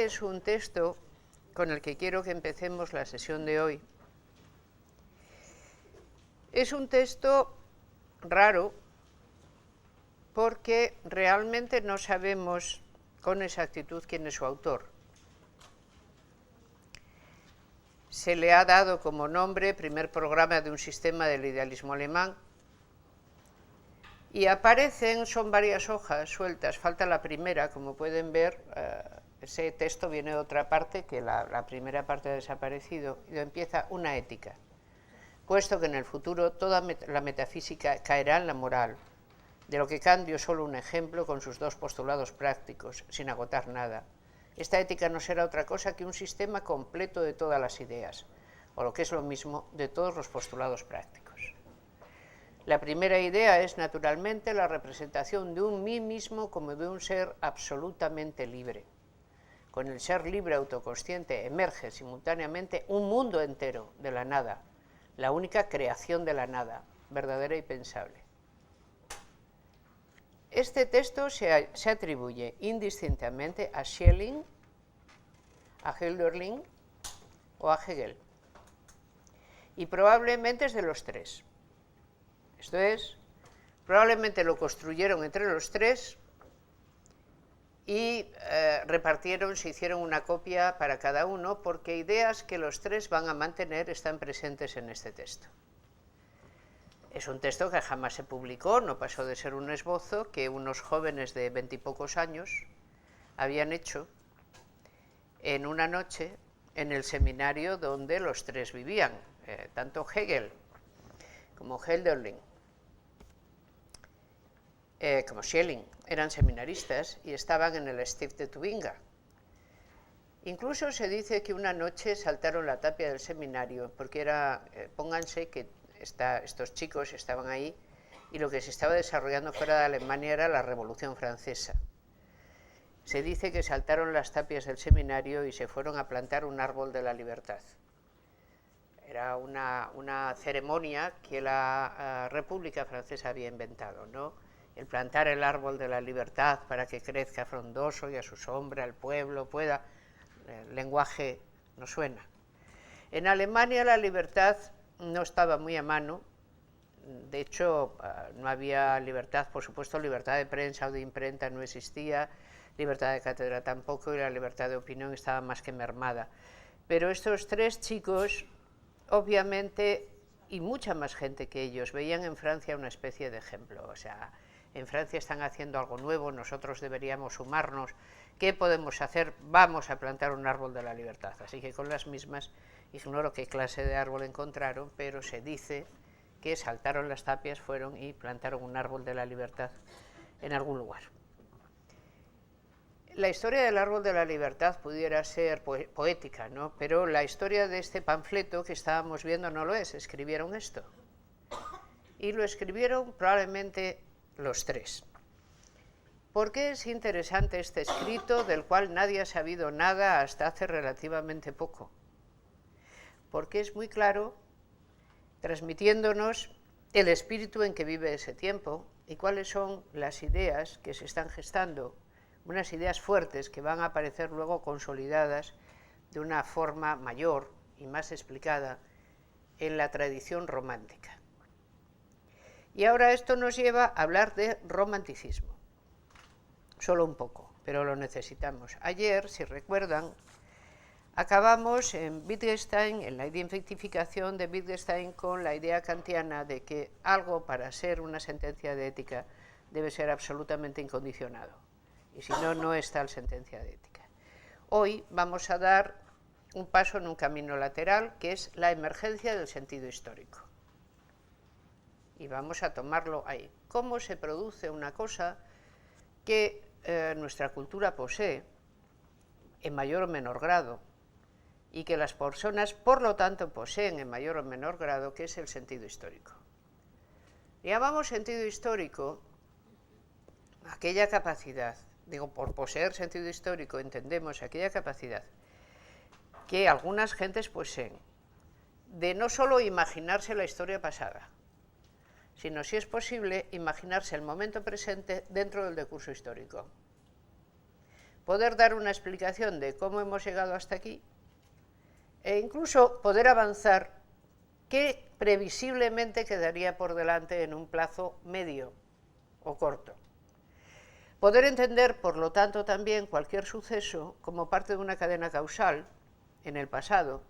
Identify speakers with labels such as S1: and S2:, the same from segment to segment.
S1: Este es un texto con el que quiero que empecemos la sesión de hoy. Es un texto raro porque realmente no sabemos con exactitud quién es su autor. Se le ha dado como nombre primer programa de un sistema del idealismo alemán y aparecen, son varias hojas sueltas, falta la primera, como pueden ver, ese texto viene de otra parte, que la primera parte ha desaparecido, y empieza una ética, puesto que en el futuro toda la metafísica caerá en la moral, de lo que Kant dio solo un ejemplo con sus dos postulados prácticos, sin agotar nada. Esta ética no será otra cosa que un sistema completo de todas las ideas, o lo que es lo mismo, de todos los postulados prácticos. La primera idea es, naturalmente, la representación de un mí mismo como de un ser absolutamente libre. Con el ser libre autoconsciente emerge simultáneamente un mundo entero de la nada, la única creación de la nada, verdadera y pensable. Este texto se atribuye indistintamente a Schelling, a Hölderlin o a Hegel. Y probablemente es de los tres. Esto es, probablemente lo construyeron entre los tres y repartieron, se hicieron una copia para cada uno, porque ideas que los tres van a mantener están presentes en este texto. Es un texto que jamás se publicó, no pasó de ser un esbozo que unos jóvenes de 20 y pocos años habían hecho en una noche en el seminario donde los tres vivían, tanto Hegel como Hölderlin, como Schelling, eran seminaristas y estaban en el Stift de Tubinga. Incluso se dice que una noche saltaron la tapia del seminario, porque era, pónganse que estos chicos estaban ahí y lo que se estaba desarrollando fuera de Alemania era la Revolución Francesa. Se dice que saltaron las tapias del seminario y se fueron a plantar un árbol de la libertad. Era una ceremonia que la República Francesa había inventado, ¿no? El plantar el árbol de la libertad para que crezca frondoso y a su sombra el pueblo pueda... El lenguaje no suena. En Alemania la libertad no estaba muy a mano. De hecho, no había libertad, por supuesto, libertad de prensa o de imprenta no existía, libertad de cátedra tampoco, y la libertad de opinión estaba más que mermada. Pero estos tres chicos, obviamente, y mucha más gente que ellos, veían en Francia una especie de ejemplo. O sea, en Francia están haciendo algo nuevo, nosotros deberíamos sumarnos. ¿Qué podemos hacer? Vamos a plantar un árbol de la libertad. Así que con las mismas, ignoro qué clase de árbol encontraron, pero se dice que saltaron las tapias, fueron y plantaron un árbol de la libertad en algún lugar. La historia del árbol de la libertad pudiera ser poética, ¿no? Pero la historia de este panfleto que estábamos viendo no lo es. Escribieron esto. Y lo escribieron probablemente los tres. ¿Por qué es interesante este escrito del cual nadie ha sabido nada hasta hace relativamente poco? Porque es muy claro, transmitiéndonos el espíritu en que vive ese tiempo y cuáles son las ideas que se están gestando, unas ideas fuertes que van a aparecer luego consolidadas de una forma mayor y más explicada en la tradición romántica. Y ahora esto nos lleva a hablar de romanticismo. Solo un poco, pero lo necesitamos. Ayer, si recuerdan, acabamos en Wittgenstein, en la identificación de Wittgenstein con la idea kantiana de que algo para ser una sentencia de ética debe ser absolutamente incondicionado. Y si no, no es tal sentencia de ética. Hoy vamos a dar un paso en un camino lateral, que es la emergencia del sentido histórico. Y vamos a tomarlo ahí. ¿Cómo se produce una cosa que nuestra cultura posee en mayor o menor grado y que las personas, por lo tanto, poseen en mayor o menor grado, que es el sentido histórico? Llamamos sentido histórico aquella capacidad, digo, por poseer sentido histórico entendemos aquella capacidad que algunas gentes poseen de no solo imaginarse la historia pasada, sino, si es posible, imaginarse el momento presente dentro del decurso histórico. poder dar una explicación de cómo hemos llegado hasta aquí e incluso poder avanzar qué previsiblemente quedaría por delante en un plazo medio o corto. Poder entender, por lo tanto, también cualquier suceso como parte de una cadena causal en el pasado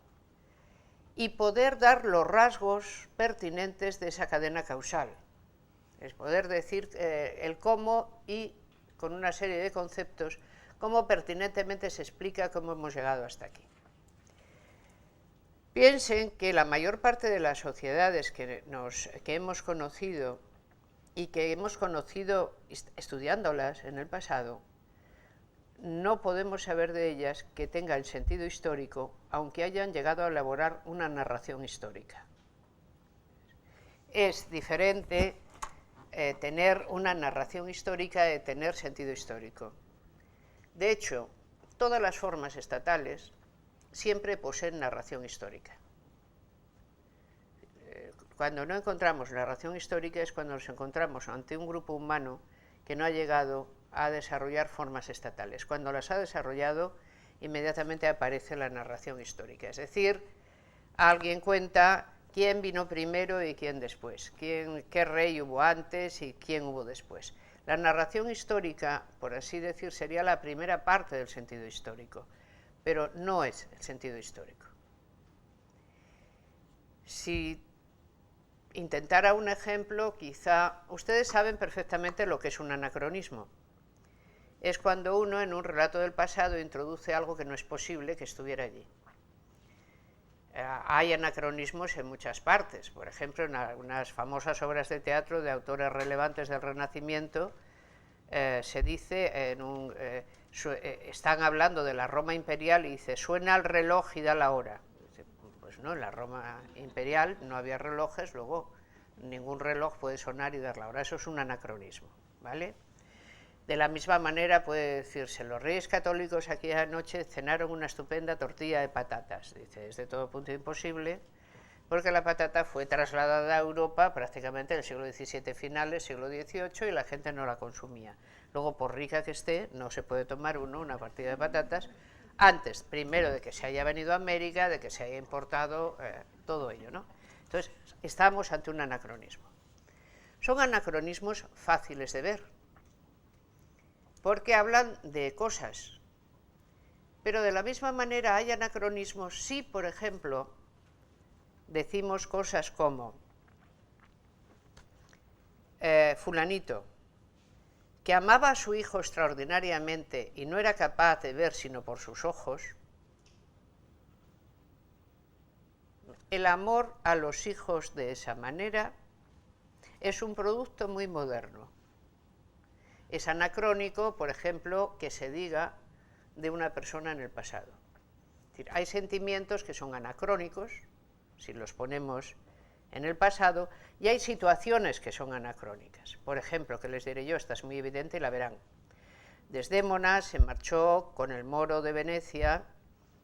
S1: y poder dar los rasgos pertinentes de esa cadena causal. Es poder decir el cómo y con una serie de conceptos, cómo pertinentemente se explica cómo hemos llegado hasta aquí. Piensen que la mayor parte de las sociedades que hemos conocido y que hemos conocido estudiándolas en el pasado, no podemos saber de ellas que tengan sentido histórico, aunque hayan llegado a elaborar una narración histórica. Es diferente tener una narración histórica de tener sentido histórico. De hecho, todas las formas estatales siempre poseen narración histórica. Cuando no encontramos narración histórica es cuando nos encontramos ante un grupo humano que no ha llegado a desarrollar formas estatales. Cuando las ha desarrollado, inmediatamente aparece la narración histórica. Es decir, alguien cuenta quién vino primero y quién después, qué rey hubo antes y quién hubo después. La narración histórica, por así decir, sería la primera parte del sentido histórico, pero no es el sentido histórico. Si intentara un ejemplo, quizá ustedes saben perfectamente lo que es un anacronismo. Es cuando uno en un relato del pasado introduce algo que no es posible que estuviera allí. Hay anacronismos en muchas partes. Por ejemplo, en algunas famosas obras de teatro de autores relevantes del Renacimiento, se dice, están hablando de la Roma imperial y dice, suena el reloj y da la hora. Pues no, en la Roma imperial no había relojes, luego ningún reloj puede sonar y dar la hora. Eso es un anacronismo, ¿vale? De la misma manera puede decirse, los reyes católicos aquella anoche cenaron una estupenda tortilla de patatas. Dice, es de todo punto imposible, porque la patata fue trasladada a Europa prácticamente en el siglo XVII finales, siglo XVIII, y la gente no la consumía. Luego, por rica que esté, no se puede tomar una partida de patatas antes, primero, de que se haya venido a América, de que se haya importado todo ello, ¿no? Entonces, estamos ante un anacronismo. Son anacronismos fáciles de ver, porque hablan de cosas. Pero de la misma manera hay anacronismos si, por ejemplo, decimos cosas como fulanito, que amaba a su hijo extraordinariamente y no era capaz de ver sino por sus ojos. El amor a los hijos de esa manera es un producto muy moderno. Es anacrónico, por ejemplo, que se diga de una persona en el pasado. Es decir, hay sentimientos que son anacrónicos, si los ponemos en el pasado, y hay situaciones que son anacrónicas. Por ejemplo, que les diré yo, esta es muy evidente y la verán. Desdémona se marchó con el moro de Venecia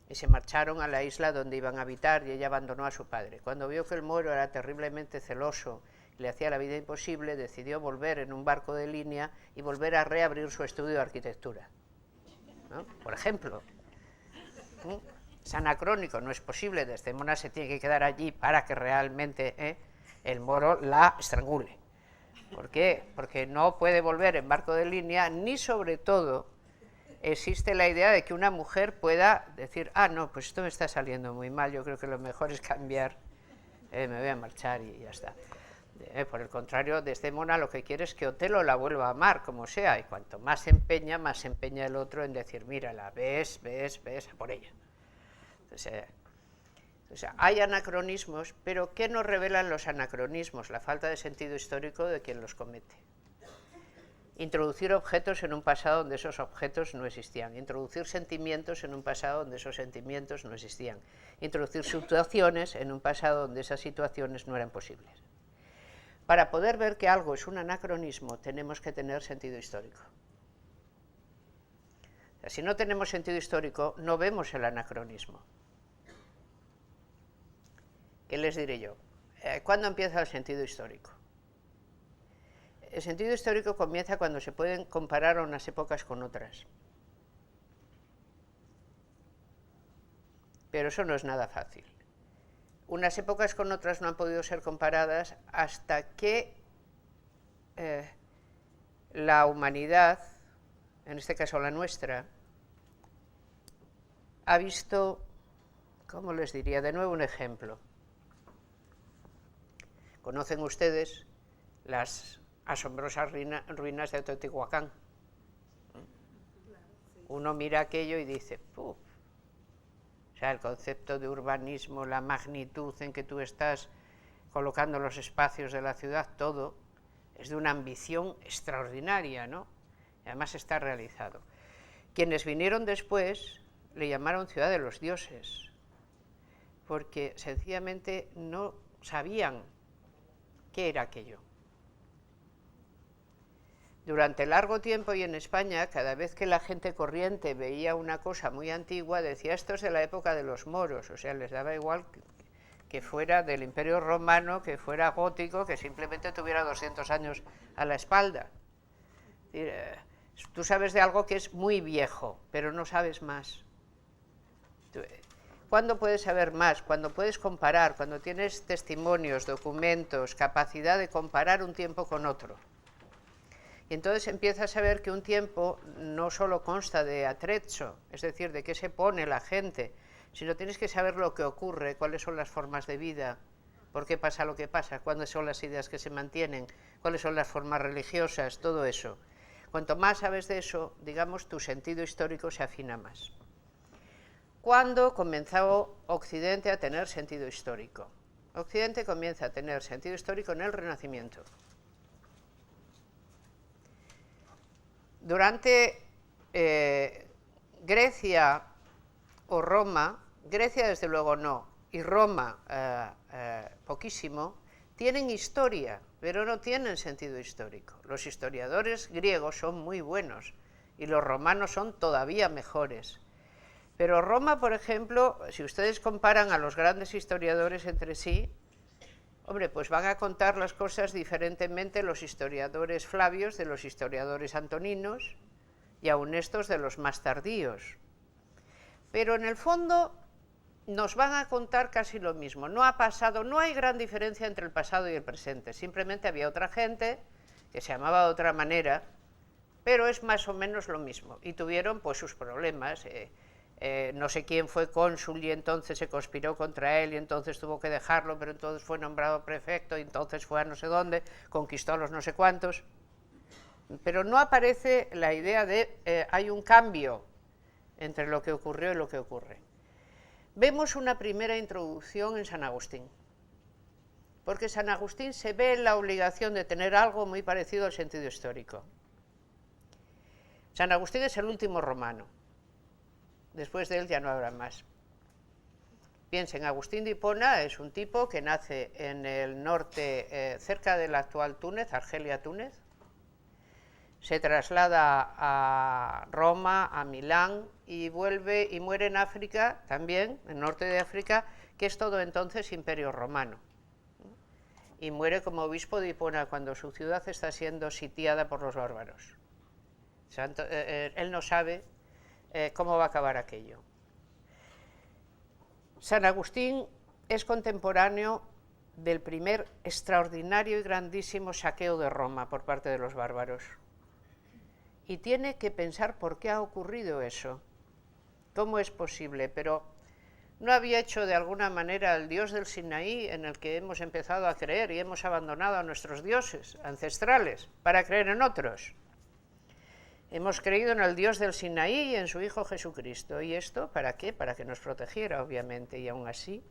S1: y se marcharon a la isla donde iban a habitar y ella abandonó a su padre. Cuando vio que el moro era terriblemente celoso, le hacía la vida imposible, decidió volver en un barco de línea y volver a reabrir su estudio de arquitectura, ¿no? Por ejemplo, es anacrónico, no es posible, Desdémona se tiene que quedar allí para que realmente el moro la estrangule. ¿Por qué? Porque no puede volver en barco de línea, ni sobre todo existe la idea de que una mujer pueda decir, no, pues esto me está saliendo muy mal, yo creo que lo mejor es cambiar, me voy a marchar y ya está. Por el contrario, Desdémona lo que quiere es que Otelo la vuelva a amar, como sea, y cuanto más se empeña el otro en decir, mírala, ves, a por ella. Entonces, hay anacronismos, pero ¿qué nos revelan los anacronismos? La falta de sentido histórico de quien los comete. Introducir objetos en un pasado donde esos objetos no existían, introducir sentimientos en un pasado donde esos sentimientos no existían, introducir situaciones en un pasado donde esas situaciones no eran posibles. Para poder ver que algo es un anacronismo, tenemos que tener sentido histórico. O sea, si no tenemos sentido histórico, no vemos el anacronismo. ¿Qué les diré yo? ¿Cuándo empieza el sentido histórico? El sentido histórico comienza cuando se pueden comparar unas épocas con otras. pero eso no es nada fácil. Unas épocas con otras no han podido ser comparadas hasta que la humanidad, en este caso la nuestra, ha visto, ¿cómo les diría? De nuevo un ejemplo. ¿Conocen ustedes las asombrosas ruinas de Teotihuacán? Uno mira aquello y dice, ¡puf! O sea, el concepto de urbanismo, la magnitud en que tú estás colocando los espacios de la ciudad, todo es de una ambición extraordinaria, ¿no? Y además está realizado. Quienes vinieron después le llamaron ciudad de los dioses, porque sencillamente no sabían qué era aquello. Durante largo tiempo y en España, cada vez que la gente corriente veía una cosa muy antigua, decía, esto es de la época de los moros, o sea, les daba igual que fuera del Imperio Romano, que fuera gótico, que simplemente tuviera 200 años a la espalda. Tú sabes de algo que es muy viejo, pero no sabes más. ¿Cuándo puedes saber más? Cuando puedes comparar, cuando tienes testimonios, documentos, capacidad de comparar un tiempo con otro. Y entonces empiezas a ver que un tiempo no solo consta de atrezzo, es decir, de qué se pone la gente, sino tienes que saber lo que ocurre, cuáles son las formas de vida, por qué pasa lo que pasa, cuáles son las ideas que se mantienen, cuáles son las formas religiosas, todo eso. Cuanto más sabes de eso, digamos, tu sentido histórico se afina más. ¿Cuándo comenzó Occidente a tener sentido histórico? Occidente comienza a tener sentido histórico en el Renacimiento. Durante Grecia o Roma, Grecia desde luego no, y Roma poquísimo, tienen historia, pero no tienen sentido histórico. Los historiadores griegos son muy buenos y los romanos son todavía mejores. Pero Roma, por ejemplo, si ustedes comparan a los grandes historiadores entre sí, hombre, pues van a contar las cosas diferentemente los historiadores flavios de los historiadores antoninos y aun estos de los más tardíos. Pero en el fondo nos van a contar casi lo mismo. No ha pasado, no hay gran diferencia entre el pasado y el presente. Simplemente había otra gente que se llamaba de otra manera, pero es más o menos lo mismo. Y tuvieron pues sus problemas. No sé quién fue cónsul y entonces se conspiró contra él y entonces tuvo que dejarlo, pero entonces fue nombrado prefecto y entonces fue a no sé dónde, conquistó a los no sé cuántos. Pero no aparece la idea de hay un cambio entre lo que ocurrió y lo que ocurre. Vemos una primera introducción en San Agustín, porque San Agustín se ve en la obligación de tener algo muy parecido al sentido histórico. San Agustín es el último romano. Después de él ya no habrá más. Piensen, Agustín de Hipona es un tipo que nace en el norte, cerca del actual Túnez, Argelia-Túnez. Se traslada a Roma, a Milán, y vuelve y muere en África, también, en el norte de África, que es todo entonces Imperio Romano. Y muere como obispo de Hipona cuando su ciudad está siendo sitiada por los bárbaros. Él no sabe cómo va a acabar aquello. San Agustín es contemporáneo del primer extraordinario y grandísimo saqueo de Roma por parte de los bárbaros. Y tiene que pensar por qué ha ocurrido eso, cómo es posible, pero no había hecho de alguna manera el dios del Sinaí en el que hemos empezado a creer y hemos abandonado a nuestros dioses ancestrales para creer en otros. Hemos creído en el Dios del Sinaí y en su Hijo Jesucristo. ¿Y esto para qué? Para que nos protegiera, obviamente. Y aún así,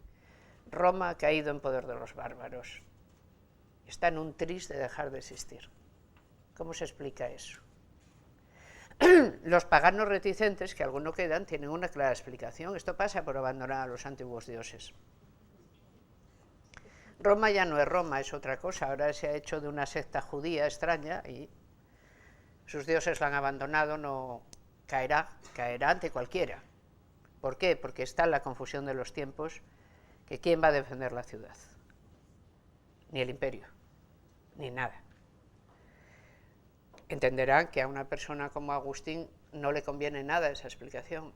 S1: Roma ha caído en poder de los bárbaros. Está en un tris de dejar de existir. ¿Cómo se explica eso? Los paganos reticentes, que algunos quedan, tienen una clara explicación. Esto pasa por abandonar a los antiguos dioses. Roma ya no es Roma, es otra cosa. Ahora se ha hecho de una secta judía extraña y sus dioses la han abandonado, no caerá ante cualquiera. ¿Por qué? Porque está la confusión de los tiempos, que ¿quién va a defender la ciudad? Ni el imperio, ni nada. Entenderán que a una persona como Agustín no le conviene nada esa explicación.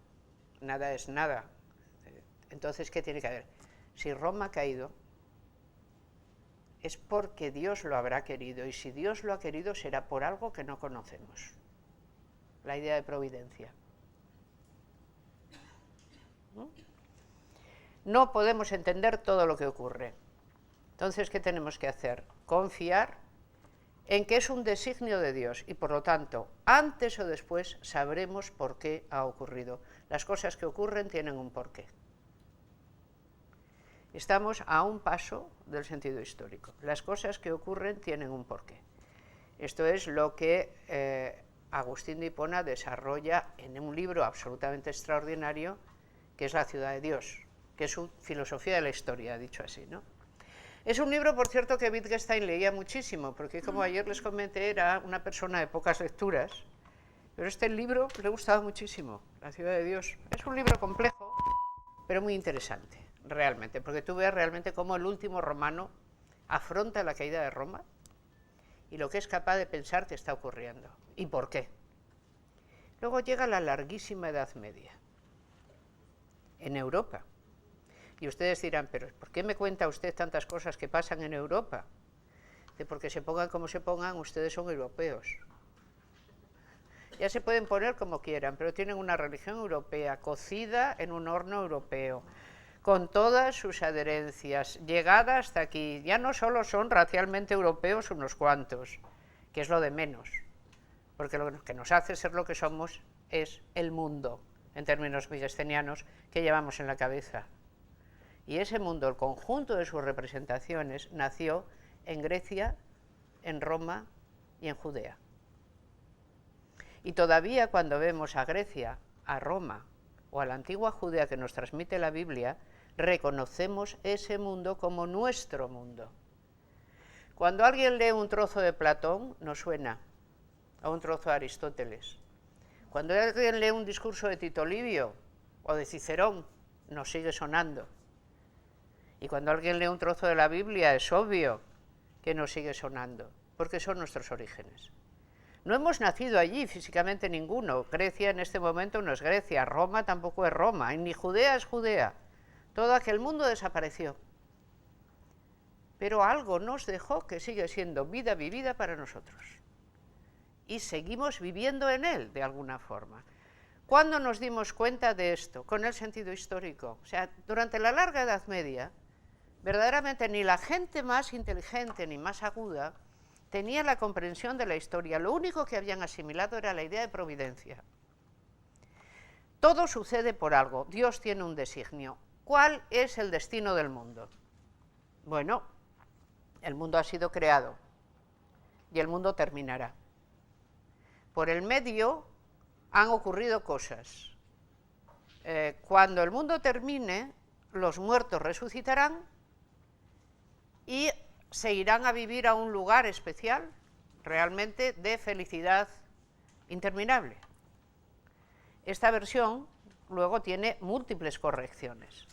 S1: Nada es nada. Entonces, ¿qué tiene que haber? Si Roma ha caído, es porque Dios lo habrá querido, y si Dios lo ha querido será por algo que no conocemos. La idea de providencia. No podemos entender todo lo que ocurre. Entonces, ¿qué tenemos que hacer? Confiar en que es un designio de Dios y, por lo tanto, antes o después sabremos por qué ha ocurrido. Las cosas que ocurren tienen un porqué. Estamos a un paso del sentido histórico. Las cosas que ocurren tienen un porqué. Esto es lo que Agustín de Hipona desarrolla en un libro absolutamente extraordinario, que es La ciudad de Dios, que es su filosofía de la historia, dicho así, ¿no? Es un libro, por cierto, que Wittgenstein leía muchísimo, porque como ayer les comenté, era una persona de pocas lecturas, pero este libro le gustaba muchísimo, La ciudad de Dios. Es un libro complejo, pero muy interesante, realmente, porque tú ves realmente cómo el último romano afronta la caída de Roma y lo que es capaz de pensar que está ocurriendo, y por qué. Luego llega la larguísima Edad Media, en Europa. Y ustedes dirán, pero ¿por qué me cuenta usted tantas cosas que pasan en Europa? Porque se pongan como se pongan, ustedes son europeos. Ya se pueden poner como quieran, pero tienen una religión europea, cocida en un horno europeo, con todas sus adherencias, llegada hasta aquí. Ya no solo son racialmente europeos unos cuantos, que es lo de menos, porque lo que nos hace ser lo que somos es el mundo, en términos wittgensteinianos, que llevamos en la cabeza. Y ese mundo, el conjunto de sus representaciones, nació en Grecia, en Roma y en Judea. Y todavía cuando vemos a Grecia, a Roma o a la antigua Judea que nos transmite la Biblia, reconocemos ese mundo como nuestro mundo. Cuando alguien lee un trozo de Platón, nos suena a un trozo de Aristóteles. Cuando alguien lee un discurso de Tito Livio o de Cicerón, nos sigue sonando. Y cuando alguien lee un trozo de la Biblia, es obvio que nos sigue sonando, porque son nuestros orígenes. No hemos nacido allí físicamente ninguno. Grecia en este momento no es Grecia, Roma tampoco es Roma, y ni Judea es Judea. Todo aquel mundo desapareció. Pero algo nos dejó que sigue siendo vida vivida para nosotros. Y seguimos viviendo en él, de alguna forma. ¿Cuándo nos dimos cuenta de esto? Con el sentido histórico. O sea, durante la larga Edad Media, verdaderamente ni la gente más inteligente ni más aguda tenía la comprensión de la historia. Lo único que habían asimilado era la idea de providencia. Todo sucede por algo. Dios tiene un designio. ¿Cuál es el destino del mundo? Bueno, el mundo ha sido creado y el mundo terminará. Por el medio han ocurrido cosas. Cuando el mundo termine, los muertos resucitarán y se irán a vivir a un lugar especial, realmente de felicidad interminable. Esta versión luego tiene múltiples correcciones,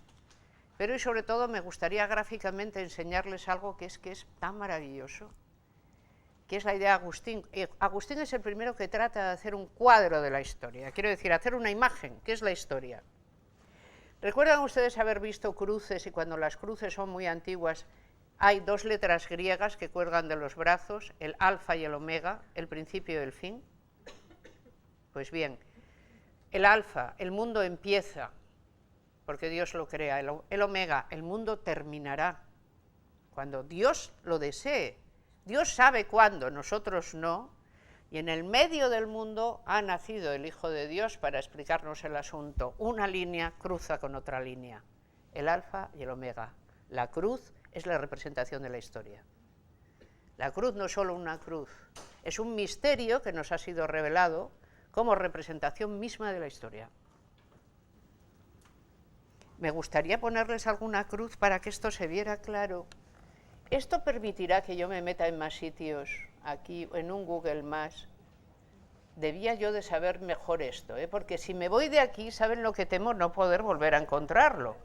S1: pero y sobre todo me gustaría gráficamente enseñarles algo que es tan maravilloso, que es la idea de Agustín. Agustín es el primero que trata de hacer un cuadro de la historia, quiero decir, hacer una imagen, que es la historia. ¿Recuerdan ustedes haber visto cruces, y cuando las cruces son muy antiguas, hay dos letras griegas que cuelgan de los brazos, el alfa y el omega, el principio y el fin? Pues bien, el alfa, el mundo empieza, porque Dios lo crea. El omega, el mundo terminará, cuando Dios lo desee. Dios sabe cuándo, nosotros no, y en el medio del mundo ha nacido el Hijo de Dios para explicarnos el asunto. Una línea cruza con otra línea, el alfa y el omega. La cruz es la representación de la historia. La cruz no es solo una cruz, es un misterio que nos ha sido revelado como representación misma de la historia. Me gustaría ponerles alguna cruz para que esto se viera claro. Esto permitirá que yo me meta en más sitios, aquí en un Google Más. Debía yo de saber mejor esto, porque si me voy de aquí, ¿saben lo que temo? No poder volver a encontrarlo.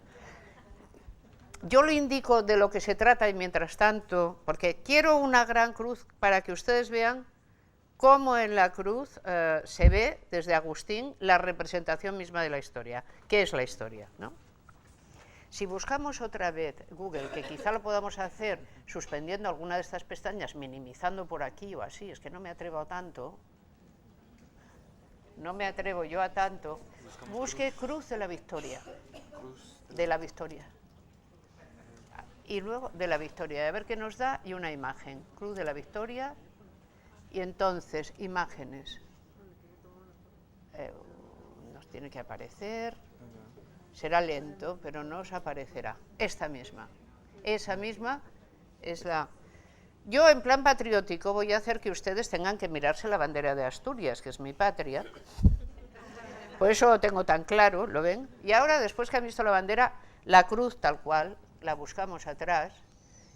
S1: Yo le indico de lo que se trata y mientras tanto, porque quiero una gran cruz para que ustedes vean cómo en la cruz se ve desde Agustín la representación misma de la historia. ¿Qué es la historia, no? Si buscamos otra vez Google, que quizá lo podamos hacer suspendiendo alguna de estas pestañas, minimizando por aquí o así, es que no me atrevo a tanto, no me atrevo yo a tanto, busque Cruz de la Victoria, de la Victoria. Y luego de la Victoria, a ver qué nos da, y una imagen, Cruz de la Victoria, y entonces imágenes. Nos tiene que aparecer, será lento, pero nos aparecerá. Esta misma, esa misma es la... Yo en plan patriótico voy a hacer que ustedes tengan que mirarse la bandera de Asturias, que es mi patria. Por eso lo tengo tan claro, ¿lo ven? Y ahora, después que han visto la bandera, la cruz tal cual, la buscamos atrás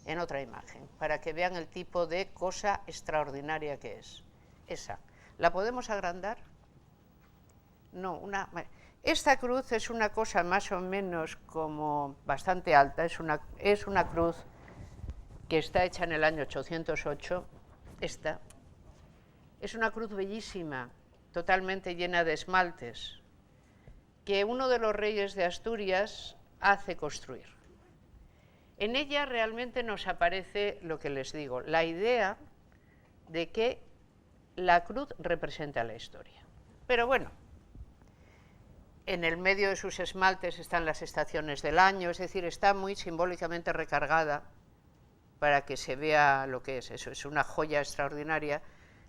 S1: en otra imagen, para que vean el tipo de cosa extraordinaria que es. Esa. ¿La podemos agrandar? No, esta cruz es una cosa más o menos como bastante alta, es una cruz que está hecha en el año 808, esta. Es una cruz bellísima, totalmente llena de esmaltes, que uno de los reyes de Asturias hace construir. En ella realmente nos aparece lo que les digo, la idea de que la cruz representa la historia. Pero bueno, en el medio de sus esmaltes están las estaciones del año, es decir, está muy simbólicamente recargada para que se vea lo que es eso. Es una joya extraordinaria.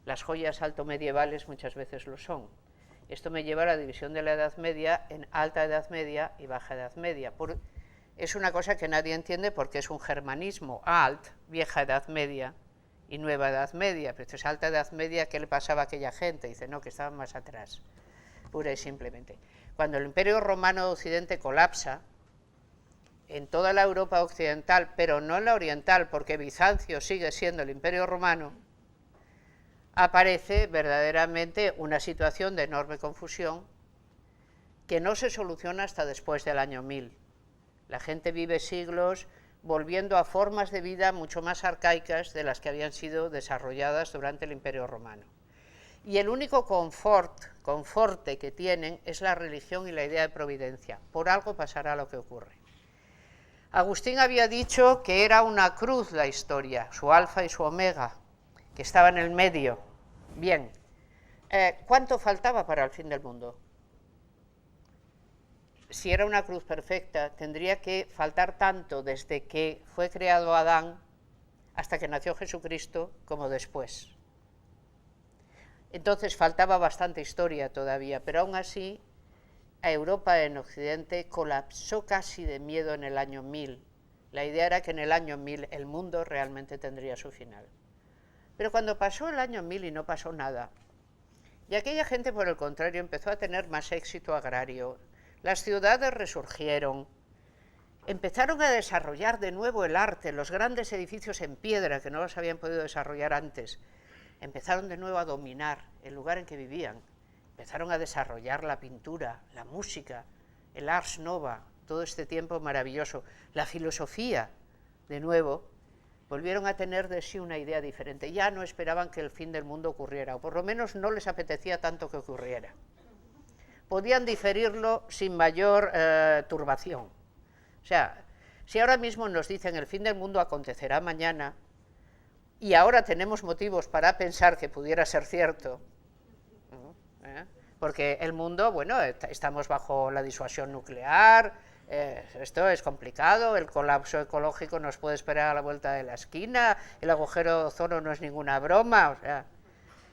S1: Las joyas altomedievales muchas veces lo son. Esto me lleva a la división de la Edad Media en Alta Edad Media y Baja Edad Media. Es una cosa que nadie entiende porque es un germanismo. Alt, Vieja Edad Media, y Nueva Edad Media. Pero esto es Alta Edad Media, ¿qué le pasaba a aquella gente? Dice, no, que estaban más atrás, pura y simplemente. Cuando el Imperio Romano de Occidente colapsa, en toda la Europa occidental, pero no en la oriental, porque Bizancio sigue siendo el Imperio Romano, aparece verdaderamente una situación de enorme confusión que no se soluciona hasta después del año 1000. La gente vive siglos volviendo a formas de vida mucho más arcaicas de las que habían sido desarrolladas durante el Imperio Romano. Y el único conforte que tienen es la religión y la idea de providencia. Por algo pasará lo que ocurre. Agustín había dicho que era una cruz la historia, su alfa y su omega, que estaba en el medio. Bien, ¿cuánto faltaba para el fin del mundo? Si era una cruz perfecta, tendría que faltar tanto desde que fue creado Adán hasta que nació Jesucristo como después. Entonces faltaba bastante historia todavía, pero aún así a Europa en Occidente colapsó casi de miedo en el año 1000. La idea era que en el año 1000 el mundo realmente tendría su final. Pero cuando pasó el año 1000 y no pasó nada, y aquella gente por el contrario empezó a tener más éxito agrario, las ciudades resurgieron, empezaron a desarrollar de nuevo el arte, los grandes edificios en piedra que no los habían podido desarrollar antes, empezaron de nuevo a dominar el lugar en que vivían, empezaron a desarrollar la pintura, la música, el Ars Nova, todo este tiempo maravilloso, la filosofía, de nuevo, volvieron a tener de sí una idea diferente. Ya no esperaban que el fin del mundo ocurriera, o por lo menos no les apetecía tanto que ocurriera. Podían diferirlo sin mayor turbación. O sea, si ahora mismo nos dicen el fin del mundo acontecerá mañana, y ahora tenemos motivos para pensar que pudiera ser cierto, porque el mundo, bueno, estamos bajo la disuasión nuclear, esto es complicado, el colapso ecológico nos puede esperar a la vuelta de la esquina, el agujero de ozono no es ninguna broma, o sea,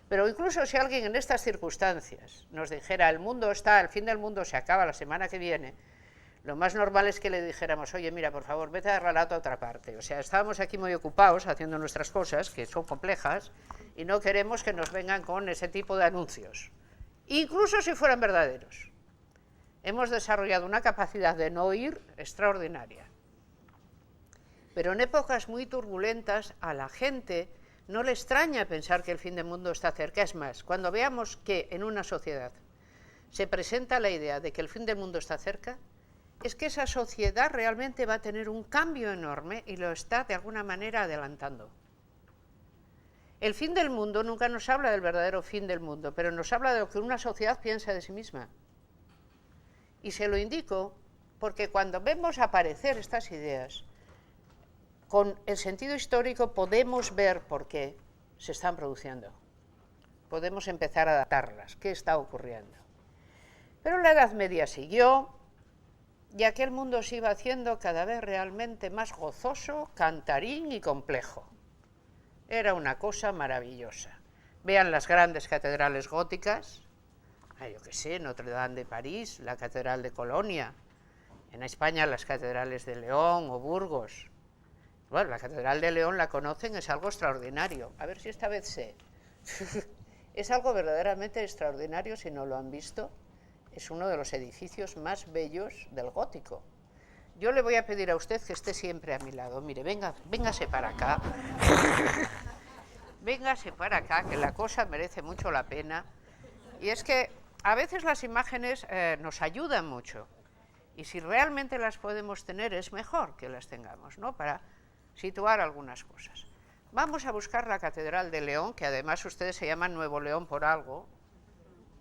S1: pero incluso si alguien en estas circunstancias nos dijera el fin del mundo se acaba la semana que viene, lo más normal es que le dijéramos, oye, mira, por favor, vete a relato a otra parte. O sea, estábamos aquí muy ocupados haciendo nuestras cosas, que son complejas, y no queremos que nos vengan con ese tipo de anuncios, incluso si fueran verdaderos. Hemos desarrollado una capacidad de no oír extraordinaria. Pero en épocas muy turbulentas a la gente no le extraña pensar que el fin del mundo está cerca. Es más, cuando veamos que en una sociedad se presenta la idea de que el fin del mundo está cerca, es que esa sociedad realmente va a tener un cambio enorme y lo está de alguna manera adelantando. El fin del mundo nunca nos habla del verdadero fin del mundo, pero nos habla de lo que una sociedad piensa de sí misma. Y se lo indico porque cuando vemos aparecer estas ideas, con el sentido histórico podemos ver por qué se están produciendo. Podemos empezar a datarlas, qué está ocurriendo. Pero la Edad Media siguió, y aquel mundo se iba haciendo cada vez realmente más gozoso, cantarín y complejo. Era una cosa maravillosa. Vean las grandes catedrales góticas, yo qué sé, Notre Dame de París, la Catedral de Colonia, en España las catedrales de León o Burgos. Bueno, la Catedral de León la conocen, es algo extraordinario. A ver si esta vez sé. Es algo verdaderamente extraordinario si no lo han visto. Es uno de los edificios más bellos del gótico. Yo le voy a pedir a usted que esté siempre a mi lado. Mire, véngase para acá. Véngase para acá, que la cosa merece mucho la pena. Y es que a veces las imágenes nos ayudan mucho. Y si realmente las podemos tener, es mejor que las tengamos, ¿no? Para situar algunas cosas. Vamos a buscar la Catedral de León, que además ustedes se llaman Nuevo León por algo,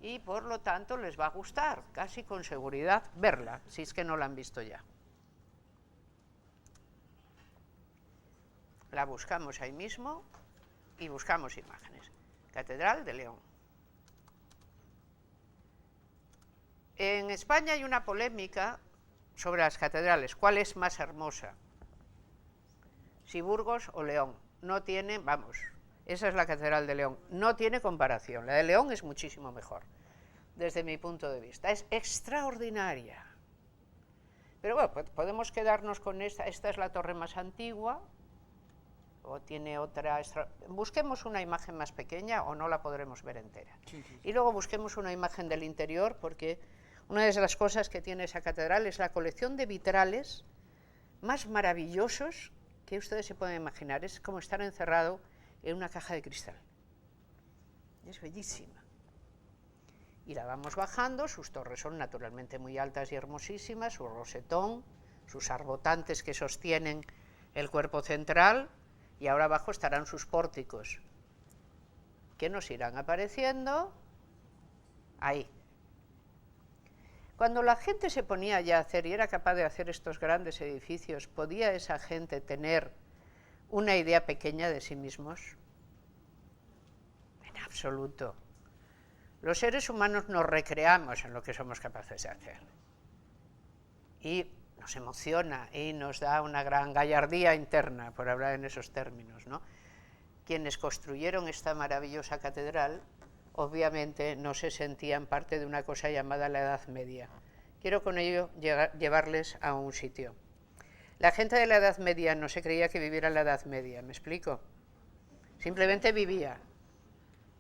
S1: y por lo tanto les va a gustar, casi con seguridad, verla, si es que no la han visto ya. La buscamos ahí mismo y buscamos imágenes. Catedral de León. En España hay una polémica sobre las catedrales. ¿Cuál es más hermosa? Si Burgos o León. No tiene, vamos, esa es la Catedral de León. No tiene comparación. La de León es muchísimo mejor, desde mi punto de vista. Es extraordinaria. Pero bueno, podemos quedarnos con esta. Esta es la torre más antigua. O tiene otra. Busquemos una imagen más pequeña o no la podremos ver entera. Sí. Y luego busquemos una imagen del interior, porque una de las cosas que tiene esa catedral es la colección de vitrales más maravillosos que ustedes se pueden imaginar. Es como estar encerrado en una caja de cristal. Es bellísima. Y la vamos bajando. Sus torres son naturalmente muy altas y hermosísimas, su rosetón, sus arbotantes que sostienen el cuerpo central, y ahora abajo estarán sus pórticos, que nos irán apareciendo ahí. Cuando la gente se ponía ya a hacer y era capaz de hacer estos grandes edificios, ¿podía esa gente tener una idea pequeña de sí mismos? En absoluto. Los seres humanos nos recreamos en lo que somos capaces de hacer. Y nos emociona y nos da una gran gallardía interna, por hablar en esos términos, ¿no? Quienes construyeron esta maravillosa catedral, obviamente no se sentían parte de una cosa llamada la Edad Media. Quiero con ello llevarles a un sitio. La gente de la Edad Media no se creía que viviera en la Edad Media, ¿me explico? Simplemente vivía.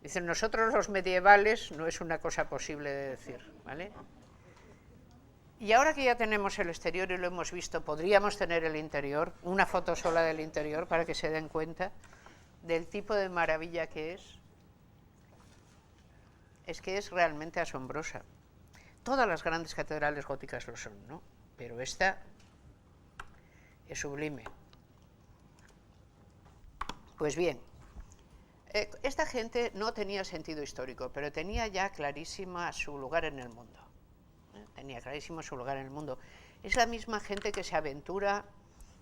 S1: Dicen, nosotros los medievales no es una cosa posible de decir, ¿vale? Y ahora que ya tenemos el exterior y lo hemos visto, podríamos tener el interior, una foto sola del interior para que se den cuenta del tipo de maravilla que es. Es que es realmente asombrosa. Todas las grandes catedrales góticas lo son, ¿no? Pero esta es sublime. Pues bien, esta gente no tenía sentido histórico, pero tenía ya clarísima su lugar en el mundo. Tenía clarísimo su lugar en el mundo. Es la misma gente que se aventura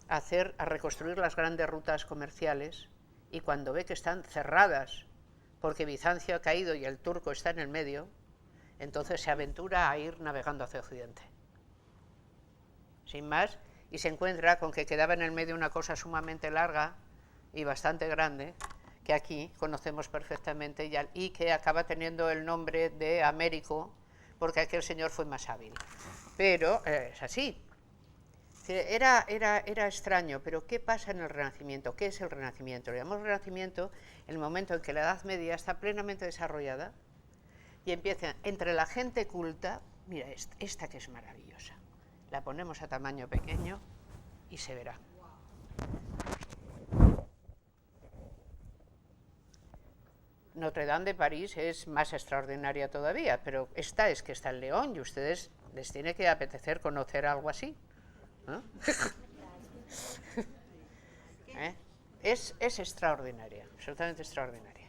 S1: a reconstruir las grandes rutas comerciales, y cuando ve que están cerradas porque Bizancio ha caído y el turco está en el medio, entonces se aventura a ir navegando hacia Occidente. Sin más, y se encuentra con que quedaba en el medio una cosa sumamente larga y bastante grande, que aquí conocemos perfectamente y que acaba teniendo el nombre de Américo, porque aquel señor fue más hábil. Pero es así. Era extraño, pero ¿qué pasa en el Renacimiento? ¿Qué es el Renacimiento? Le llamamos Renacimiento el momento en que la Edad Media está plenamente desarrollada y empieza entre la gente culta. Mira, esta que es maravillosa. La ponemos a tamaño pequeño y se verá. Notre Dame de París es más extraordinaria todavía, pero esta es que está en León y a ustedes les tiene que apetecer conocer algo así, ¿no? Es extraordinaria, absolutamente extraordinaria.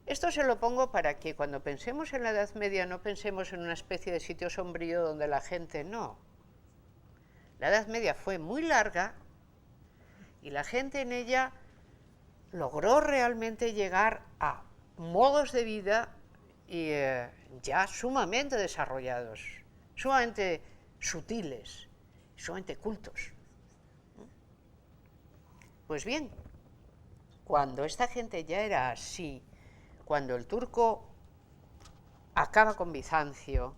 S1: Esto se lo pongo para que cuando pensemos en la Edad Media no pensemos en una especie de sitio sombrío donde la gente no. La Edad Media fue muy larga y la gente en ella logró realmente llegar a modos de vida ya sumamente desarrollados, sumamente sutiles, sumamente cultos. Pues bien, cuando esta gente ya era así, cuando el turco acaba con Bizancio,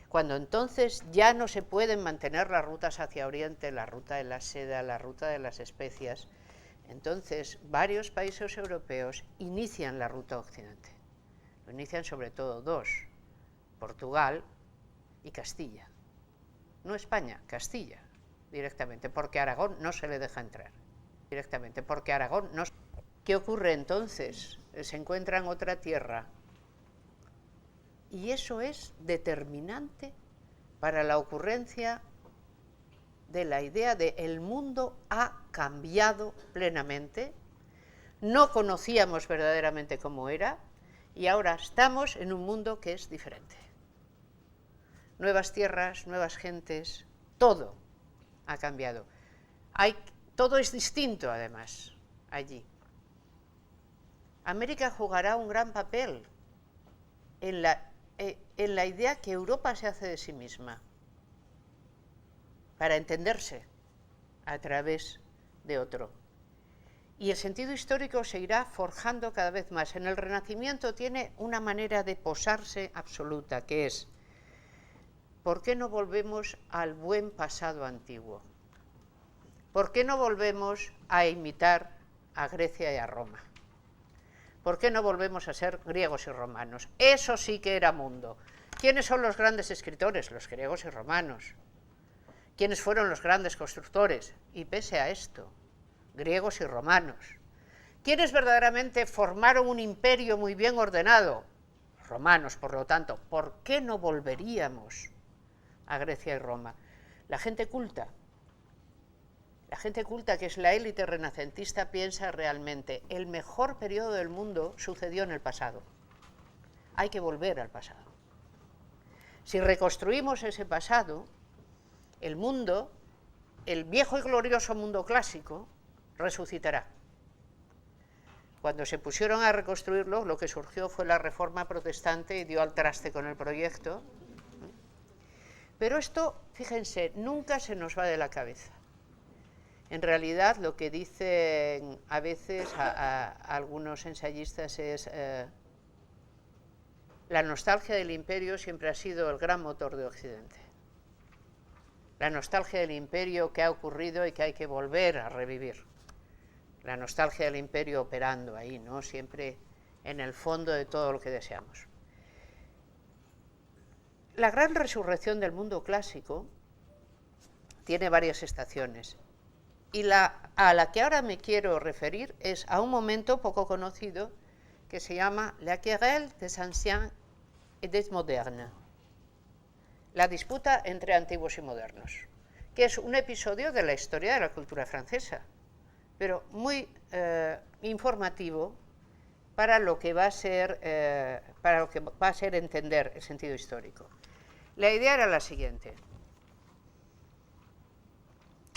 S1: cuando entonces ya no se pueden mantener las rutas hacia Oriente, la ruta de la seda, la ruta de las especias, entonces varios países europeos inician la ruta a Occidente. Lo inician sobre todo dos, Portugal y Castilla. No España, Castilla, directamente, porque a Aragón no se le deja entrar. Directamente, porque Aragón no... ¿Qué ocurre entonces? Se encuentran otra tierra. Y eso es determinante para la ocurrencia de la idea de el mundo ha cambiado plenamente, no conocíamos verdaderamente cómo era, y ahora estamos en un mundo que es diferente. Nuevas tierras, nuevas gentes, todo ha cambiado. Todo es distinto, además, allí. América jugará un gran papel en la idea que Europa se hace de sí misma, para entenderse a través de otro. Y el sentido histórico se irá forjando cada vez más. En el Renacimiento tiene una manera de posarse absoluta, que es, ¿por qué no volvemos al buen pasado antiguo? ¿Por qué no volvemos a imitar a Grecia y a Roma? ¿Por qué no volvemos a ser griegos y romanos? Eso sí que era mundo. ¿Quiénes son los grandes escritores? Los griegos y romanos. ¿Quiénes fueron los grandes constructores? Y pese a esto, griegos y romanos. ¿Quiénes verdaderamente formaron un imperio muy bien ordenado? Romanos, por lo tanto. ¿Por qué no volveríamos a Grecia y Roma? La gente culta, que es la élite renacentista, piensa realmente el mejor periodo del mundo sucedió en el pasado. Hay que volver al pasado. Si reconstruimos ese pasado, el mundo, el viejo y glorioso mundo clásico, resucitará. Cuando se pusieron a reconstruirlo, lo que surgió fue la Reforma protestante y dio al traste con el proyecto. Pero esto, fíjense, nunca se nos va de la cabeza. En realidad, lo que dicen a veces a algunos ensayistas es la nostalgia del imperio siempre ha sido el gran motor de Occidente. La nostalgia del imperio que ha ocurrido y que hay que volver a revivir. La nostalgia del imperio operando ahí, ¿no? Siempre en el fondo de todo lo que deseamos. La gran resurrección del mundo clásico tiene varias estaciones. Y a la que ahora me quiero referir es a un momento poco conocido que se llama La querelle des anciens et des modernes. La disputa entre antiguos y modernos, que es un episodio de la historia de la cultura francesa, pero muy informativo para lo que va a ser, entender el sentido histórico. La idea era la siguiente: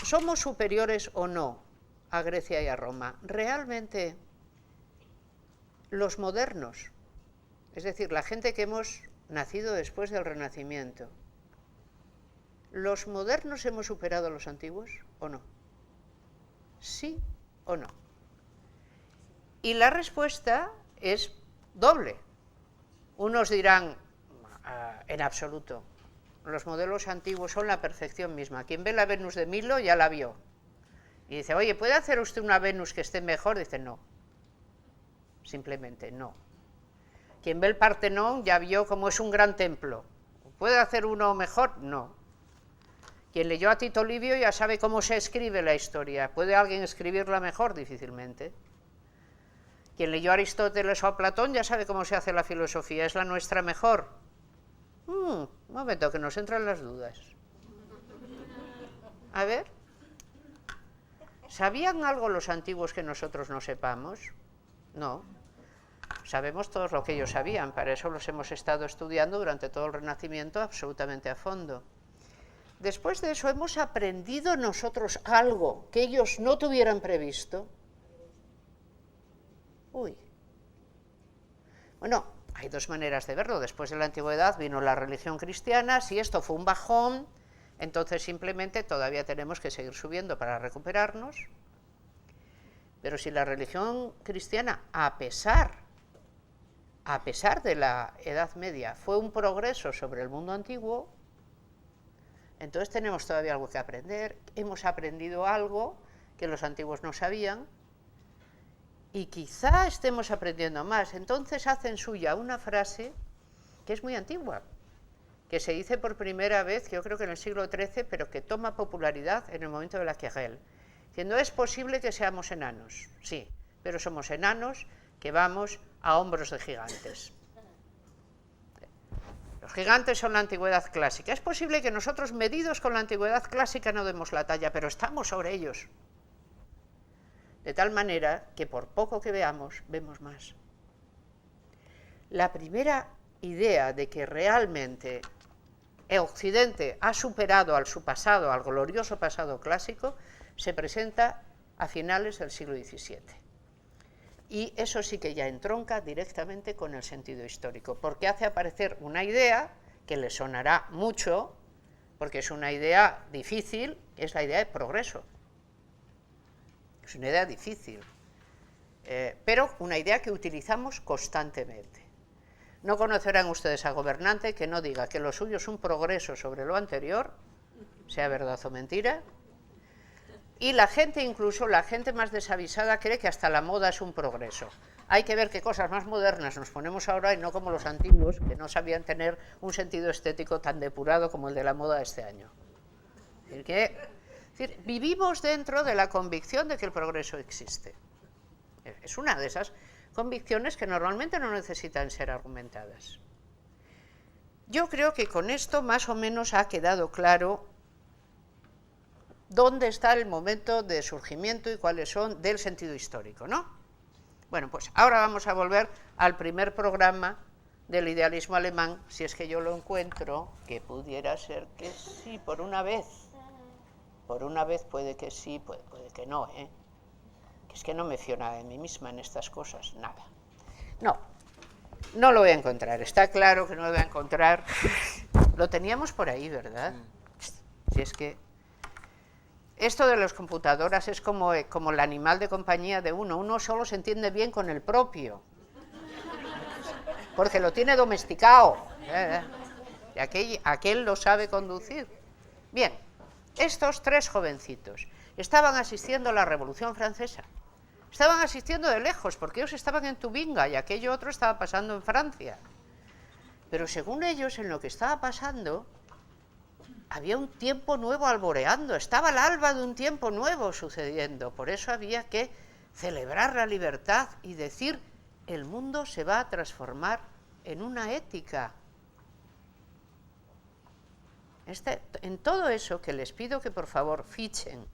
S1: ¿somos superiores o no a Grecia y a Roma? Realmente los modernos, es decir, la gente que hemos nacido después del Renacimiento, ¿los modernos hemos superado a los antiguos o no? ¿Sí o no? Y la respuesta es doble. Unos dirán, en absoluto, los modelos antiguos son la perfección misma. Quien ve la Venus de Milo ya la vio. Y dice, oye, ¿puede hacer usted una Venus que esté mejor? Dice, no. Simplemente no. Quien ve el Partenón ya vio cómo es un gran templo. ¿Puede hacer uno mejor? No. Quien leyó a Tito Livio ya sabe cómo se escribe la historia. ¿Puede alguien escribirla mejor? Difícilmente. Quien leyó a Aristóteles o a Platón ya sabe cómo se hace la filosofía. ¿Es la nuestra mejor? Un momento, que nos entran las dudas. A ver. ¿Sabían algo los antiguos que nosotros no sepamos? No. Sabemos todo lo que ellos sabían, para eso los hemos estado estudiando durante todo el Renacimiento absolutamente a fondo. después de eso hemos aprendido nosotros algo que ellos no tuvieran previsto. Uy. Bueno, hay dos maneras de verlo. Después de la antigüedad vino la religión cristiana. Si esto fue un bajón, entonces simplemente todavía tenemos que seguir subiendo para recuperarnos. Pero si la religión cristiana, a pesar de la Edad Media, fue un progreso sobre el mundo antiguo, entonces tenemos todavía algo que aprender. Hemos aprendido algo que los antiguos no sabían y quizá estemos aprendiendo más. Entonces hacen suya una frase que es muy antigua, que se dice por primera vez, yo creo que en el siglo XIII, pero que toma popularidad en el momento de la Querelle. Diciendo, es posible que seamos enanos, sí, pero somos enanos que vamos a hombros de gigantes. Los gigantes son la antigüedad clásica. Es posible que nosotros, medidos con la antigüedad clásica, no demos la talla, pero estamos sobre ellos. De tal manera que por poco que veamos, vemos más. La primera idea de que realmente el Occidente ha superado a su pasado, al glorioso pasado clásico, se presenta a finales del siglo XVII. Y eso sí que ya entronca directamente con el sentido histórico, porque hace aparecer una idea que le sonará mucho, porque es una idea difícil, es la idea de progreso. Es una idea difícil, pero una idea que utilizamos constantemente. No conocerán ustedes a gobernante que no diga que lo suyo es un progreso sobre lo anterior, sea verdad o mentira, y la gente, incluso la gente más desavisada, cree que hasta la moda es un progreso. Hay que ver qué cosas más modernas nos ponemos ahora y no como los antiguos, que no sabían tener un sentido estético tan depurado como el de la moda de este año. Es decir, vivimos dentro de la convicción de que el progreso existe. Es una de esas convicciones que normalmente no necesitan ser argumentadas. Yo creo que con esto más o menos ha quedado claro dónde está el momento de surgimiento y cuáles son del sentido histórico, ¿no? Bueno, pues ahora vamos a volver al primer programa del idealismo alemán, si es que yo lo encuentro, que pudiera ser que sí, por una vez. Por una vez puede que sí, puede que no, ¿eh? Que es que no me fío nada de mí misma en estas cosas, nada. No lo voy a encontrar, está claro que no lo voy a encontrar. Lo teníamos por ahí, ¿verdad? Si es que esto de las computadoras es como el animal de compañía de uno solo se entiende bien con el propio, porque lo tiene domesticado, y aquel lo sabe conducir. Bien, estos tres jovencitos estaban asistiendo a la Revolución Francesa, estaban asistiendo de lejos, porque ellos estaban en Tubinga y aquello otro estaba pasando en Francia, pero según ellos, en lo que estaba pasando, había un tiempo nuevo alboreando, estaba al alba de un tiempo nuevo sucediendo, por eso había que celebrar la libertad y decir, el mundo se va a transformar en una ética. En todo eso que les pido que por favor fichen,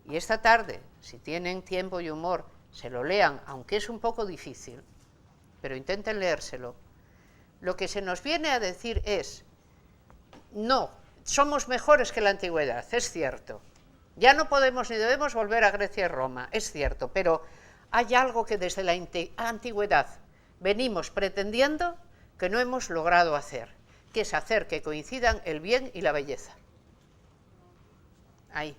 S1: y esta tarde, si tienen tiempo y humor, se lo lean, aunque es un poco difícil, pero intenten leérselo, lo que se nos viene a decir es, no, somos mejores que la antigüedad, es cierto. Ya no podemos ni debemos volver a Grecia y Roma, es cierto, pero hay algo que desde la antigüedad venimos pretendiendo que no hemos logrado hacer, que es hacer que coincidan el bien y la belleza. Ahí.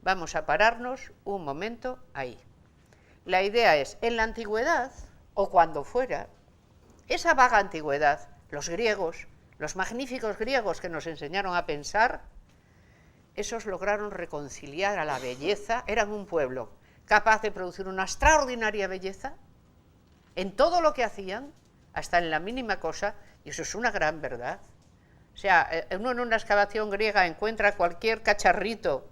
S1: Vamos a pararnos un momento ahí. La idea es, en la antigüedad, o cuando fuera, esa vaga antigüedad, los griegos, los magníficos griegos que nos enseñaron a pensar, esos lograron reconciliar a la belleza, eran un pueblo capaz de producir una extraordinaria belleza en todo lo que hacían, hasta en la mínima cosa, y eso es una gran verdad. O sea, uno en una excavación griega encuentra cualquier cacharrito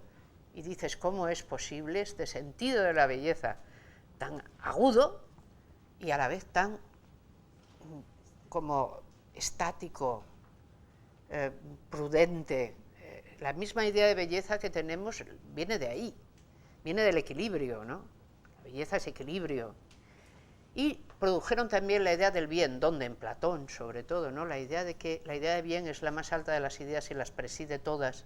S1: y dices, ¿cómo es posible este sentido de la belleza tan agudo y a la vez tan como estático, prudente? La misma idea de belleza que tenemos viene de ahí, viene del equilibrio, ¿no? La belleza es equilibrio. Y produjeron también la idea del bien, donde en Platón sobre todo, ¿no? La idea de bien es la más alta de las ideas y las preside todas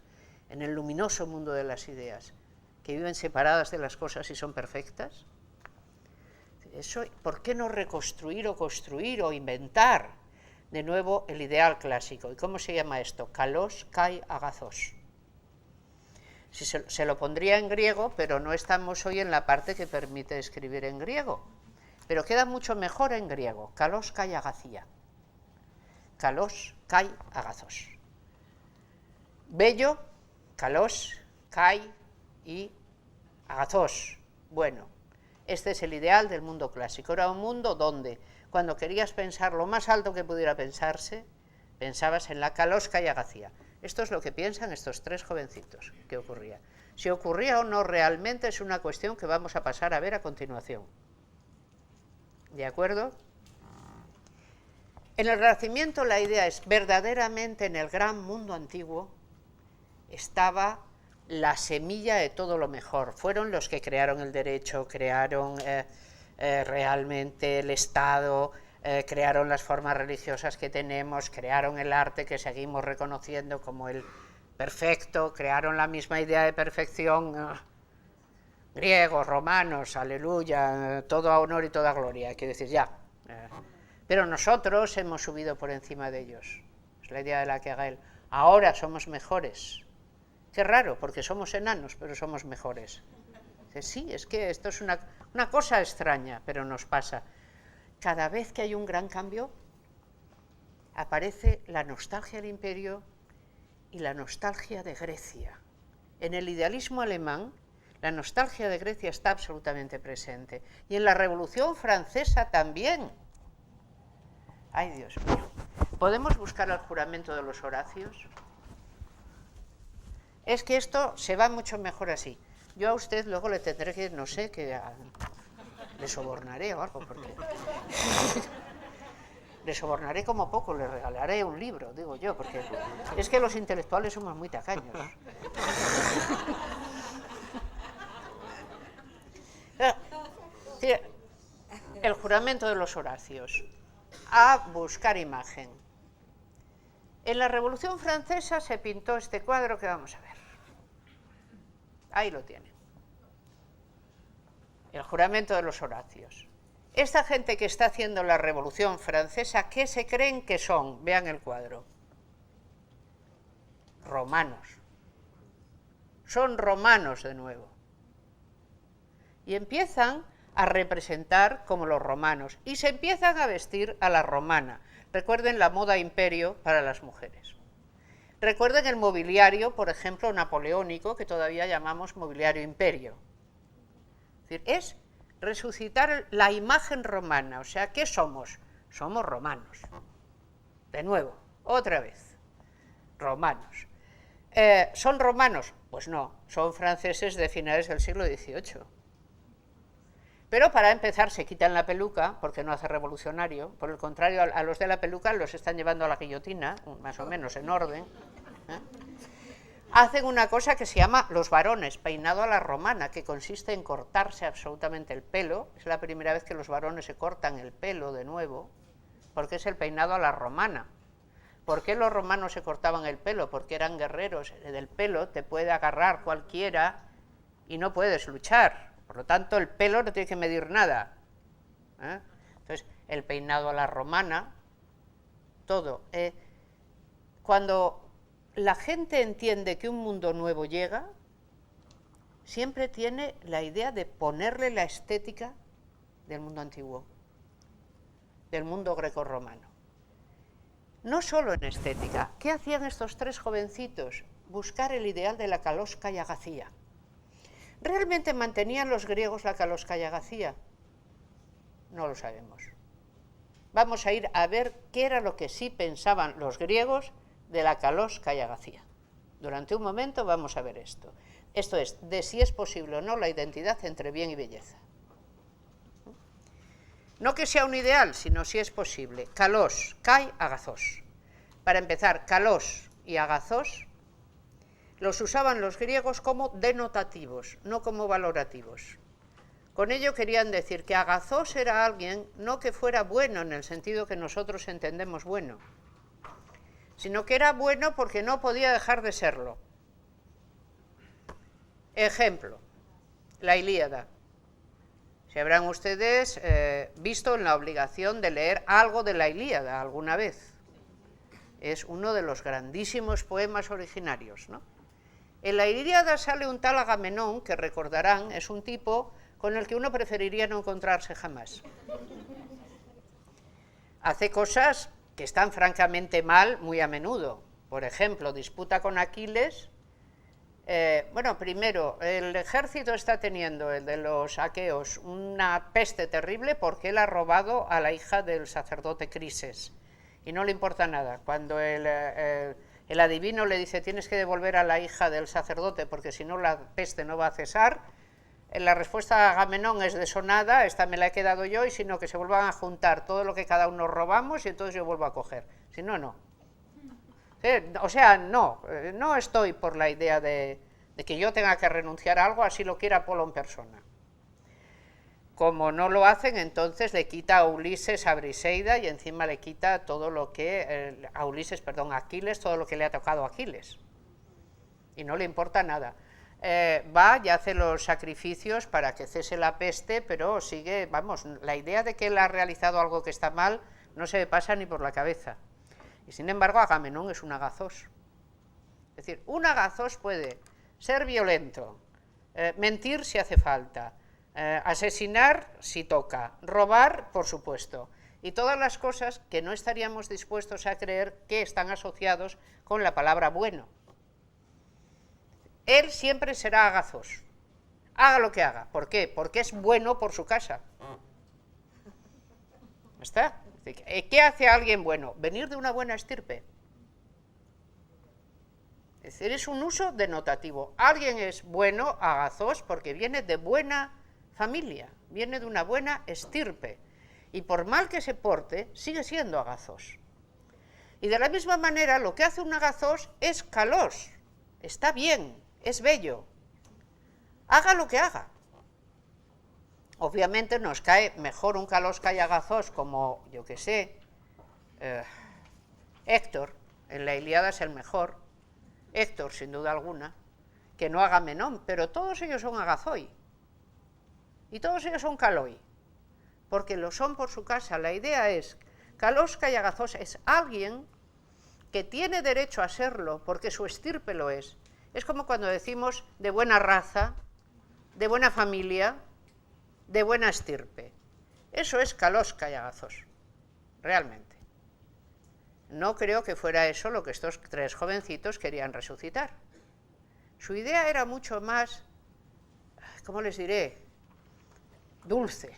S1: en el luminoso mundo de las ideas, que viven separadas de las cosas y son perfectas. Eso, ¿por qué no reconstruir o construir o inventar de nuevo el ideal clásico? ¿Y cómo se llama esto? Kalos kai agazos. Si se lo pondría en griego, pero no estamos hoy en la parte que permite escribir en griego. Pero queda mucho mejor en griego. Kalos kai agazia. Kalos kai agazos. Bello, kalos, kai y agazos. Bueno, este es el ideal del mundo clásico. Era un mundo donde, cuando querías pensar lo más alto que pudiera pensarse, pensabas en la kalos kai agazia. Esto es lo que piensan estos tres jovencitos que ocurría. Si ocurría o no realmente es una cuestión que vamos a pasar a ver a continuación. ¿De acuerdo? En el Renacimiento la idea es, verdaderamente en el gran mundo antiguo estaba la semilla de todo lo mejor. Fueron los que crearon el derecho, crearon realmente el Estado, crearon las formas religiosas que tenemos, crearon el arte que seguimos reconociendo como el perfecto, crearon la misma idea de perfección, griegos, romanos, aleluya, todo honor y toda gloria, hay que decir ya. Pero nosotros hemos subido por encima de ellos, es la idea de la que Hegel. Ahora somos mejores. Qué raro, porque somos enanos, pero somos mejores. Sí, es que esto es una cosa extraña, pero nos pasa. Cada vez que hay un gran cambio, aparece la nostalgia del imperio y la nostalgia de Grecia. En el idealismo alemán, la nostalgia de Grecia está absolutamente presente. Y en la Revolución Francesa también. Ay, Dios mío. ¿Podemos buscar el juramento de los Horacios? Es que esto se va mucho mejor así. Yo a usted luego le tendré que, no sé, que le sobornaré o algo, porque le sobornaré como poco, le regalaré un libro, digo yo, porque es que los intelectuales somos muy tacaños. El juramento de los Horacios, a buscar imagen. En la Revolución Francesa se pintó este cuadro que vamos a ver. Ahí lo tienen. El juramento de los Horacios. Esta gente que está haciendo la Revolución Francesa, ¿qué se creen que son? Vean el cuadro. Romanos. Son romanos de nuevo. Y empiezan a representar como los romanos. Y se empiezan a vestir a la romana. Recuerden la moda imperio para las mujeres. Recuerden el mobiliario, por ejemplo, napoleónico, que todavía llamamos mobiliario imperio. Es decir, es resucitar la imagen romana. O sea, ¿qué somos? Somos romanos. De nuevo, otra vez. Romanos. ¿Son romanos? Pues no, son franceses de finales del siglo XVIII. Pero para empezar se quitan la peluca, porque no hace revolucionario. Por el contrario, a los de la peluca los están llevando a la guillotina, más o menos en orden. Hacen una cosa que se llama los varones, peinado a la romana, que consiste en cortarse absolutamente el pelo. Es la primera vez que los varones se cortan el pelo de nuevo, porque es el peinado a la romana. ¿Por qué los romanos se cortaban el pelo? Porque eran guerreros. Del pelo te puede agarrar cualquiera y no puedes luchar. Por lo tanto, el pelo no tiene que medir nada. Entonces, el peinado a la romana, todo. Cuando la gente entiende que un mundo nuevo llega, siempre tiene la idea de ponerle la estética del mundo antiguo, del mundo grecorromano. No solo en estética. ¿Qué hacían estos tres jovencitos? Buscar el ideal de la kalos kai agazia. ¿Realmente mantenían los griegos la kalos kai agazia? No lo sabemos. Vamos a ir a ver qué era lo que sí pensaban los griegos de la kalos kai agazia. Durante un momento vamos a ver esto. Esto es, de si es posible o no la identidad entre bien y belleza. No que sea un ideal, sino si es posible. Kalos, kai, agazos. Para empezar, kalos y agazos los usaban los griegos como denotativos, no como valorativos. Con ello querían decir que agazós era alguien no que fuera bueno en el sentido que nosotros entendemos bueno, sino que era bueno porque no podía dejar de serlo. Ejemplo, la Ilíada. Si habrán ustedes visto en la obligación de leer algo de la Ilíada alguna vez. Es uno de los grandísimos poemas originarios, ¿no? En la Ilíada sale un tal Agamenón, que recordarán, es un tipo con el que uno preferiría no encontrarse jamás. Hace cosas que están francamente mal muy a menudo. Por ejemplo, disputa con Aquiles. Bueno, primero, el ejército está teniendo, el de los aqueos, una peste terrible porque él ha robado a la hija del sacerdote Crises. Y no le importa nada. Cuando el adivino le dice tienes que devolver a la hija del sacerdote porque si no la peste no va a cesar, la respuesta de Agamenón es desonada, esta me la he quedado yo y si no que se vuelvan a juntar todo lo que cada uno robamos y entonces yo vuelvo a coger. Si no, no. O sea, no estoy por la idea de que yo tenga que renunciar a algo, así lo quiera Apolo en persona. Como no lo hacen, entonces le quita a Ulises a Briseida y encima le quita todo lo que, a Aquiles, todo lo que le ha tocado a Aquiles. Y no le importa nada. Va y hace los sacrificios para que cese la peste, pero sigue, vamos, la idea de que él ha realizado algo que está mal no se le pasa ni por la cabeza. Y sin embargo, Agamenón es un agazós. Es decir, un agazós puede ser violento, mentir si hace falta, asesinar si toca, robar, por supuesto, y todas las cosas que no estaríamos dispuestos a creer que están asociados con la palabra bueno. Él siempre será agazós, haga lo que haga. ¿Por qué? Porque es bueno por su casa. ¿Está? ¿Qué hace alguien bueno? Venir de una buena estirpe. Es decir, es un uso denotativo. Alguien es bueno, agazós, porque viene de buena familia, viene de una buena estirpe. Y por mal que se porte, sigue siendo agazós. Y de la misma manera, lo que hace un agazós es calós. Está bien, es bello. Haga lo que haga. Obviamente nos cae mejor un calós que agazós como, yo que sé, Héctor, en la Ilíada es el mejor, Héctor sin duda alguna, que no Agamenón, pero todos ellos son agazoi, y todos ellos son caloi, porque lo son por su casa. La idea es, calós que agazós es alguien que tiene derecho a serlo, porque su estirpe lo es. Es como cuando decimos de buena raza, de buena familia, de buena estirpe. Eso es calós que agazós, realmente. No creo que fuera eso lo que estos tres jovencitos querían resucitar. Su idea era mucho más, ¿cómo les diré?, dulce,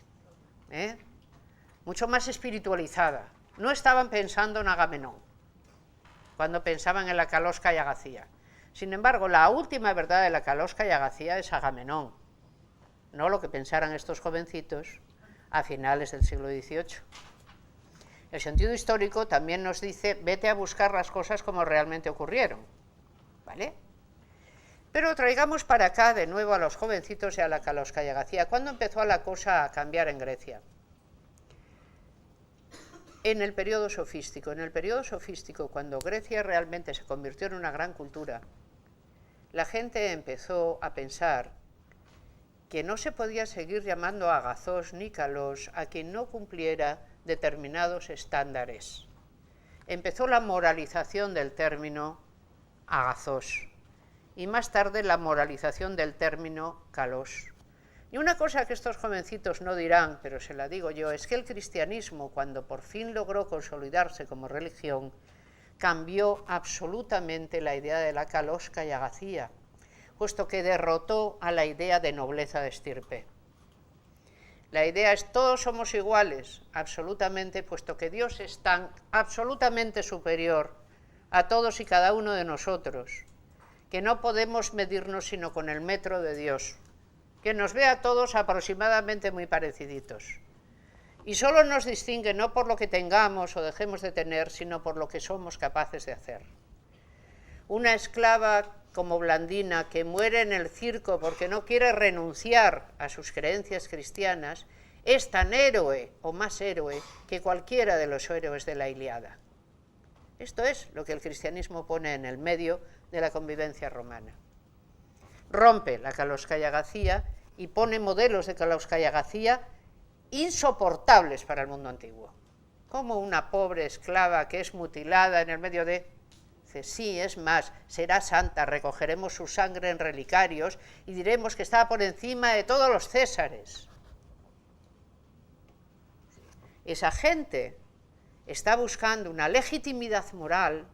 S1: mucho más espiritualizada. No estaban pensando en Agamenón cuando pensaban en la calosca y agacía. Sin embargo, la última verdad de la calosca y agacía es Agamenón, no lo que pensaran estos jovencitos a finales del siglo XVIII. El sentido histórico también nos dice, vete a buscar las cosas como realmente ocurrieron, ¿vale? Pero traigamos para acá de nuevo a los jovencitos y a la calosca y agacía. ¿Cuándo empezó la cosa a cambiar en Grecia? En el periodo sofístico. En el periodo sofístico, cuando Grecia realmente se convirtió en una gran cultura, la gente empezó a pensar que no se podía seguir llamando agazós ni calós a quien no cumpliera determinados estándares. Empezó la moralización del término agazós y más tarde la moralización del término calós. Y una cosa que estos jovencitos no dirán, pero se la digo yo, es que el cristianismo, cuando por fin logró consolidarse como religión, cambió absolutamente la idea de la calosca y agacía, puesto que derrotó a la idea de nobleza de estirpe. La idea es todos somos iguales, absolutamente, puesto que Dios es tan absolutamente superior a todos y cada uno de nosotros, que no podemos medirnos sino con el metro de Dios, que nos ve a todos aproximadamente muy pareciditos. Y solo nos distingue no por lo que tengamos o dejemos de tener, sino por lo que somos capaces de hacer. una esclava como Blandina que muere en el circo porque no quiere renunciar a sus creencias cristianas, es tan héroe o más héroe que cualquiera de los héroes de la Ilíada. Esto es lo que el cristianismo pone en el medio de la convivencia romana. Rompe la Kalóskaya-Gacía y pone modelos de Kalóskaya-Gacía insoportables para el mundo antiguo. Como una pobre esclava que es mutilada en el medio de... Dice, sí, es más, será santa, recogeremos su sangre en relicarios y diremos que estaba por encima de todos los césares. Esa gente está buscando una legitimidad moral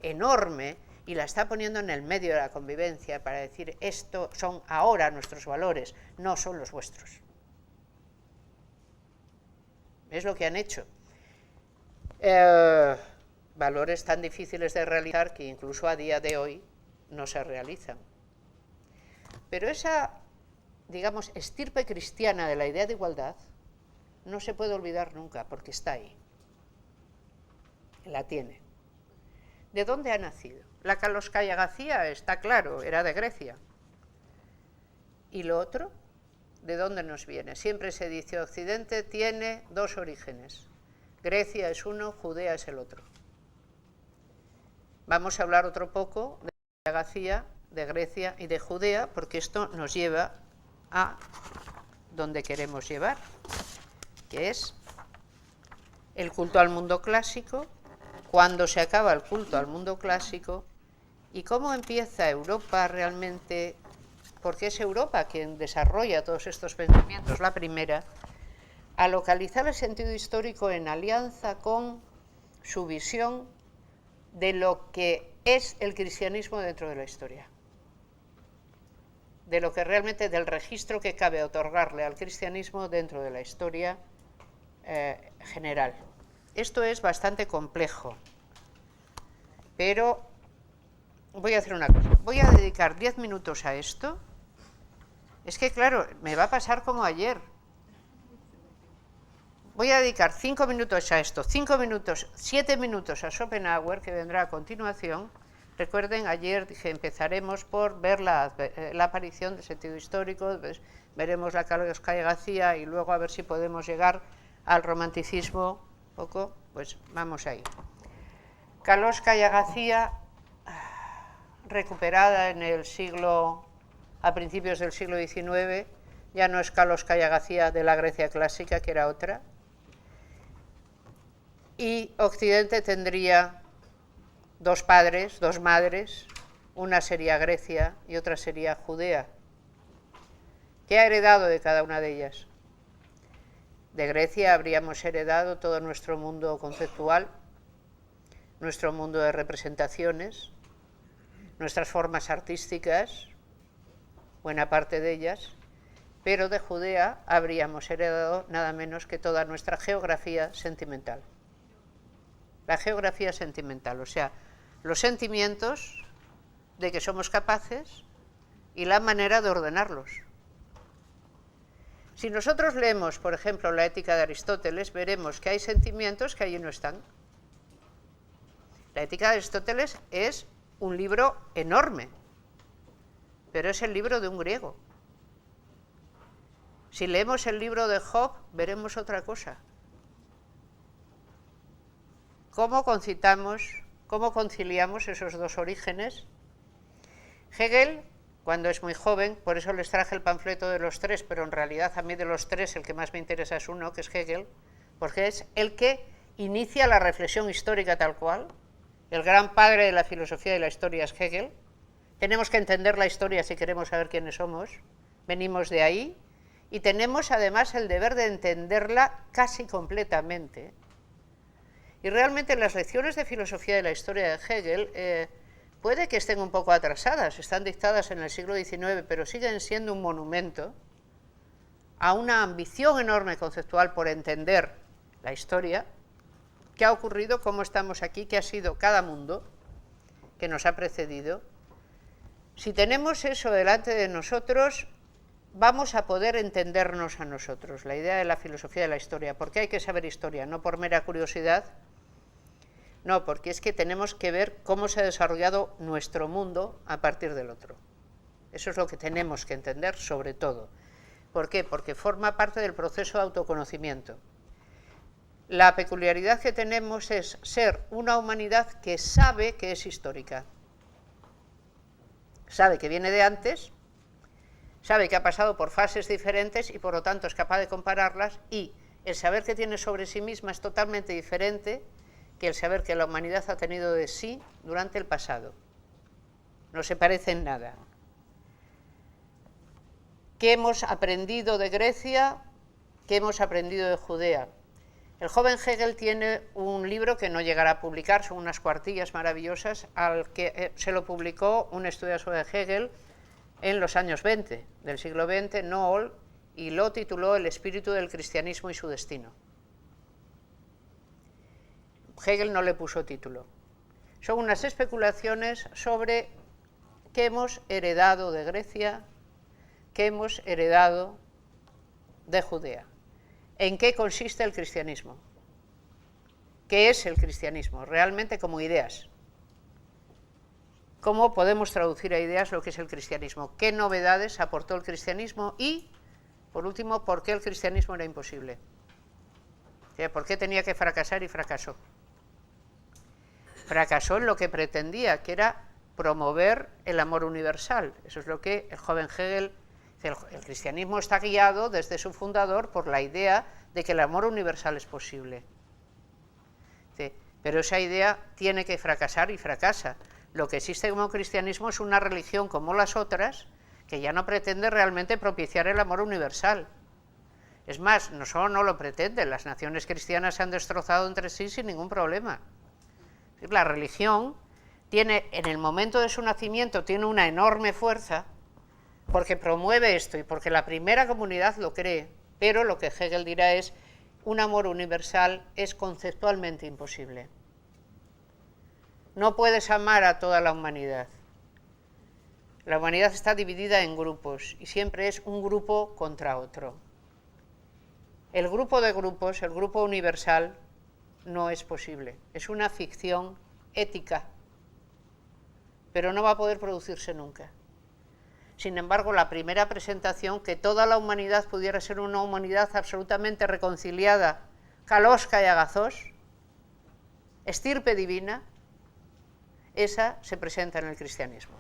S1: enorme y la está poniendo en el medio de la convivencia para decir, esto son ahora nuestros valores, no son los vuestros. Es lo que han hecho. Valores tan difíciles de realizar que incluso a día de hoy no se realizan. Pero esa, digamos, estirpe cristiana de la idea de igualdad no se puede olvidar nunca, porque está ahí. La tiene. ¿De dónde ha nacido? La Kalóskaya-Gacía, está claro, era de Grecia. ¿Y lo otro? ¿De dónde nos viene? Siempre se dice, Occidente tiene dos orígenes. Grecia es uno, Judea es el otro. Vamos a hablar otro poco de Kalóskaya-Gacía, de Grecia y de Judea, porque esto nos lleva a donde queremos llevar, que es el culto al mundo clásico, cuando se acaba el culto al mundo clásico y cómo empieza Europa realmente, porque es Europa quien desarrolla todos estos pensamientos, la primera, a localizar el sentido histórico en alianza con su visión de lo que es el cristianismo dentro de la historia, de lo que realmente, del registro que cabe otorgarle al cristianismo dentro de la historia general. Esto es bastante complejo, pero voy a hacer una cosa, voy a dedicar 10 minutos a esto. Es que claro, me va a pasar como ayer. Voy a dedicar 5 minutos a esto, 5 minutos, 7 minutos a Schopenhauer, que vendrá a continuación. Recuerden, ayer dije, empezaremos por ver la aparición del sentido histórico, pues, veremos la Kalóskaya-Gacía y luego a ver si podemos llegar al romanticismo poco, pues vamos ahí. Kalóskaya-Gacía, recuperada en el siglo, a principios del siglo XIX, ya no es Kalóskaya-Gacía de la Grecia clásica, que era otra, y Occidente tendría dos padres, dos madres, una sería Grecia y otra sería Judea. ¿Qué ha heredado de cada una de ellas? De Grecia habríamos heredado todo nuestro mundo conceptual, nuestro mundo de representaciones, nuestras formas artísticas, buena parte de ellas, pero de Judea habríamos heredado nada menos que toda nuestra geografía sentimental. La geografía sentimental, o sea, los sentimientos de que somos capaces y la manera de ordenarlos. Si nosotros leemos, por ejemplo, la Ética de Aristóteles, veremos que hay sentimientos que allí no están. La Ética de Aristóteles es un libro enorme, pero es el libro de un griego. Si leemos el libro de Job, veremos otra cosa. ¿Cómo conciliamos esos dos orígenes? Hegel, cuando es muy joven, por eso les traje el panfleto de los tres, pero en realidad a mí de los tres el que más me interesa es uno, que es Hegel, porque es el que inicia la reflexión histórica tal cual. El gran padre de la filosofía y la historia es Hegel. Tenemos que entender la historia si queremos saber quiénes somos, venimos de ahí, y tenemos además el deber de entenderla casi completamente. Y realmente las lecciones de filosofía de la historia de Hegel puede que estén un poco atrasadas, están dictadas en el siglo XIX, pero siguen siendo un monumento a una ambición enorme conceptual por entender la historia, qué ha ocurrido, cómo estamos aquí, qué ha sido cada mundo que nos ha precedido. Si tenemos eso delante de nosotros, vamos a poder entendernos a nosotros, la idea de la filosofía de la historia, porque hay que saber historia, no por mera curiosidad, No, porque es que tenemos que ver cómo se ha desarrollado nuestro mundo a partir del otro. Eso es lo que tenemos que entender sobre todo. ¿Por qué? Porque forma parte del proceso de autoconocimiento. La peculiaridad que tenemos es ser una humanidad que sabe que es histórica. Sabe que viene de antes, sabe que ha pasado por fases diferentes y por lo tanto es capaz de compararlas, y el saber que tiene sobre sí misma es totalmente diferente que el saber que la humanidad ha tenido de sí durante el pasado. No se parece en nada. ¿Qué hemos aprendido de Grecia? ¿Qué hemos aprendido de Judea? El joven Hegel tiene un libro que no llegará a publicar, son unas cuartillas maravillosas, al que se lo publicó un estudioso de Hegel en los años 20, del siglo XX, Nohl, y lo tituló El espíritu del cristianismo y su destino. Hegel no le puso título. Son unas especulaciones sobre qué hemos heredado de Grecia, qué hemos heredado de Judea. ¿En qué consiste el cristianismo? ¿Qué es el cristianismo? Realmente como ideas. ¿Cómo podemos traducir a ideas lo que es el cristianismo? ¿Qué novedades aportó el cristianismo? Y, por último, ¿por qué el cristianismo era imposible? ¿Por qué tenía que fracasar y fracasó? Fracasó en lo que pretendía, que era promover el amor universal. Eso es lo que el joven Hegel... El cristianismo está guiado desde su fundador por la idea de que el amor universal es posible. Pero esa idea tiene que fracasar y fracasa. Lo que existe como cristianismo es una religión como las otras que ya no pretende realmente propiciar el amor universal. Es más, no solo no lo pretende, las naciones cristianas se han destrozado entre sí sin ningún problema. La religión tiene, en el momento de su nacimiento, tiene una enorme fuerza, porque promueve esto y porque la primera comunidad lo cree, pero lo que Hegel dirá es un amor universal es conceptualmente imposible. No puedes amar a toda la humanidad. La humanidad está dividida en grupos y siempre es un grupo contra otro. El grupo de grupos, el grupo universal, no es posible. Es una ficción ética, pero no va a poder producirse nunca. Sin embargo, la primera presentación, que toda la humanidad pudiera ser una humanidad absolutamente reconciliada, Kalosca y Agazós, estirpe divina, esa se presenta en el cristianismo.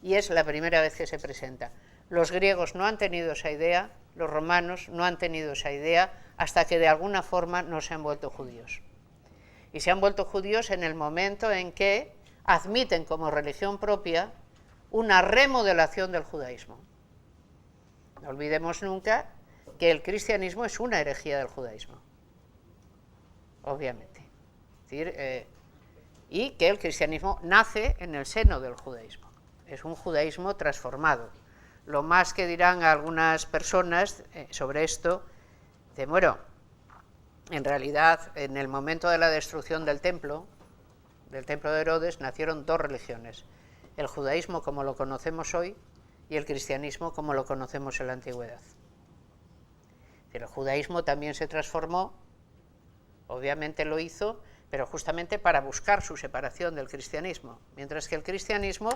S1: Y es la primera vez que se presenta. Los griegos no han tenido esa idea, los romanos no han tenido esa idea, hasta que de alguna forma no se han vuelto judíos. Y se han vuelto judíos en el momento en que admiten como religión propia una remodelación del judaísmo. No olvidemos nunca que el cristianismo es una herejía del judaísmo, obviamente. Es decir, y que el cristianismo nace en el seno del judaísmo. Es un judaísmo transformado. Lo más que dirán algunas personas sobre esto, de bueno, en realidad, en el momento de la destrucción del templo de Herodes, nacieron dos religiones: el judaísmo como lo conocemos hoy y el cristianismo como lo conocemos en la antigüedad. Pero el judaísmo también se transformó, obviamente lo hizo, pero justamente para buscar su separación del cristianismo, mientras que el cristianismo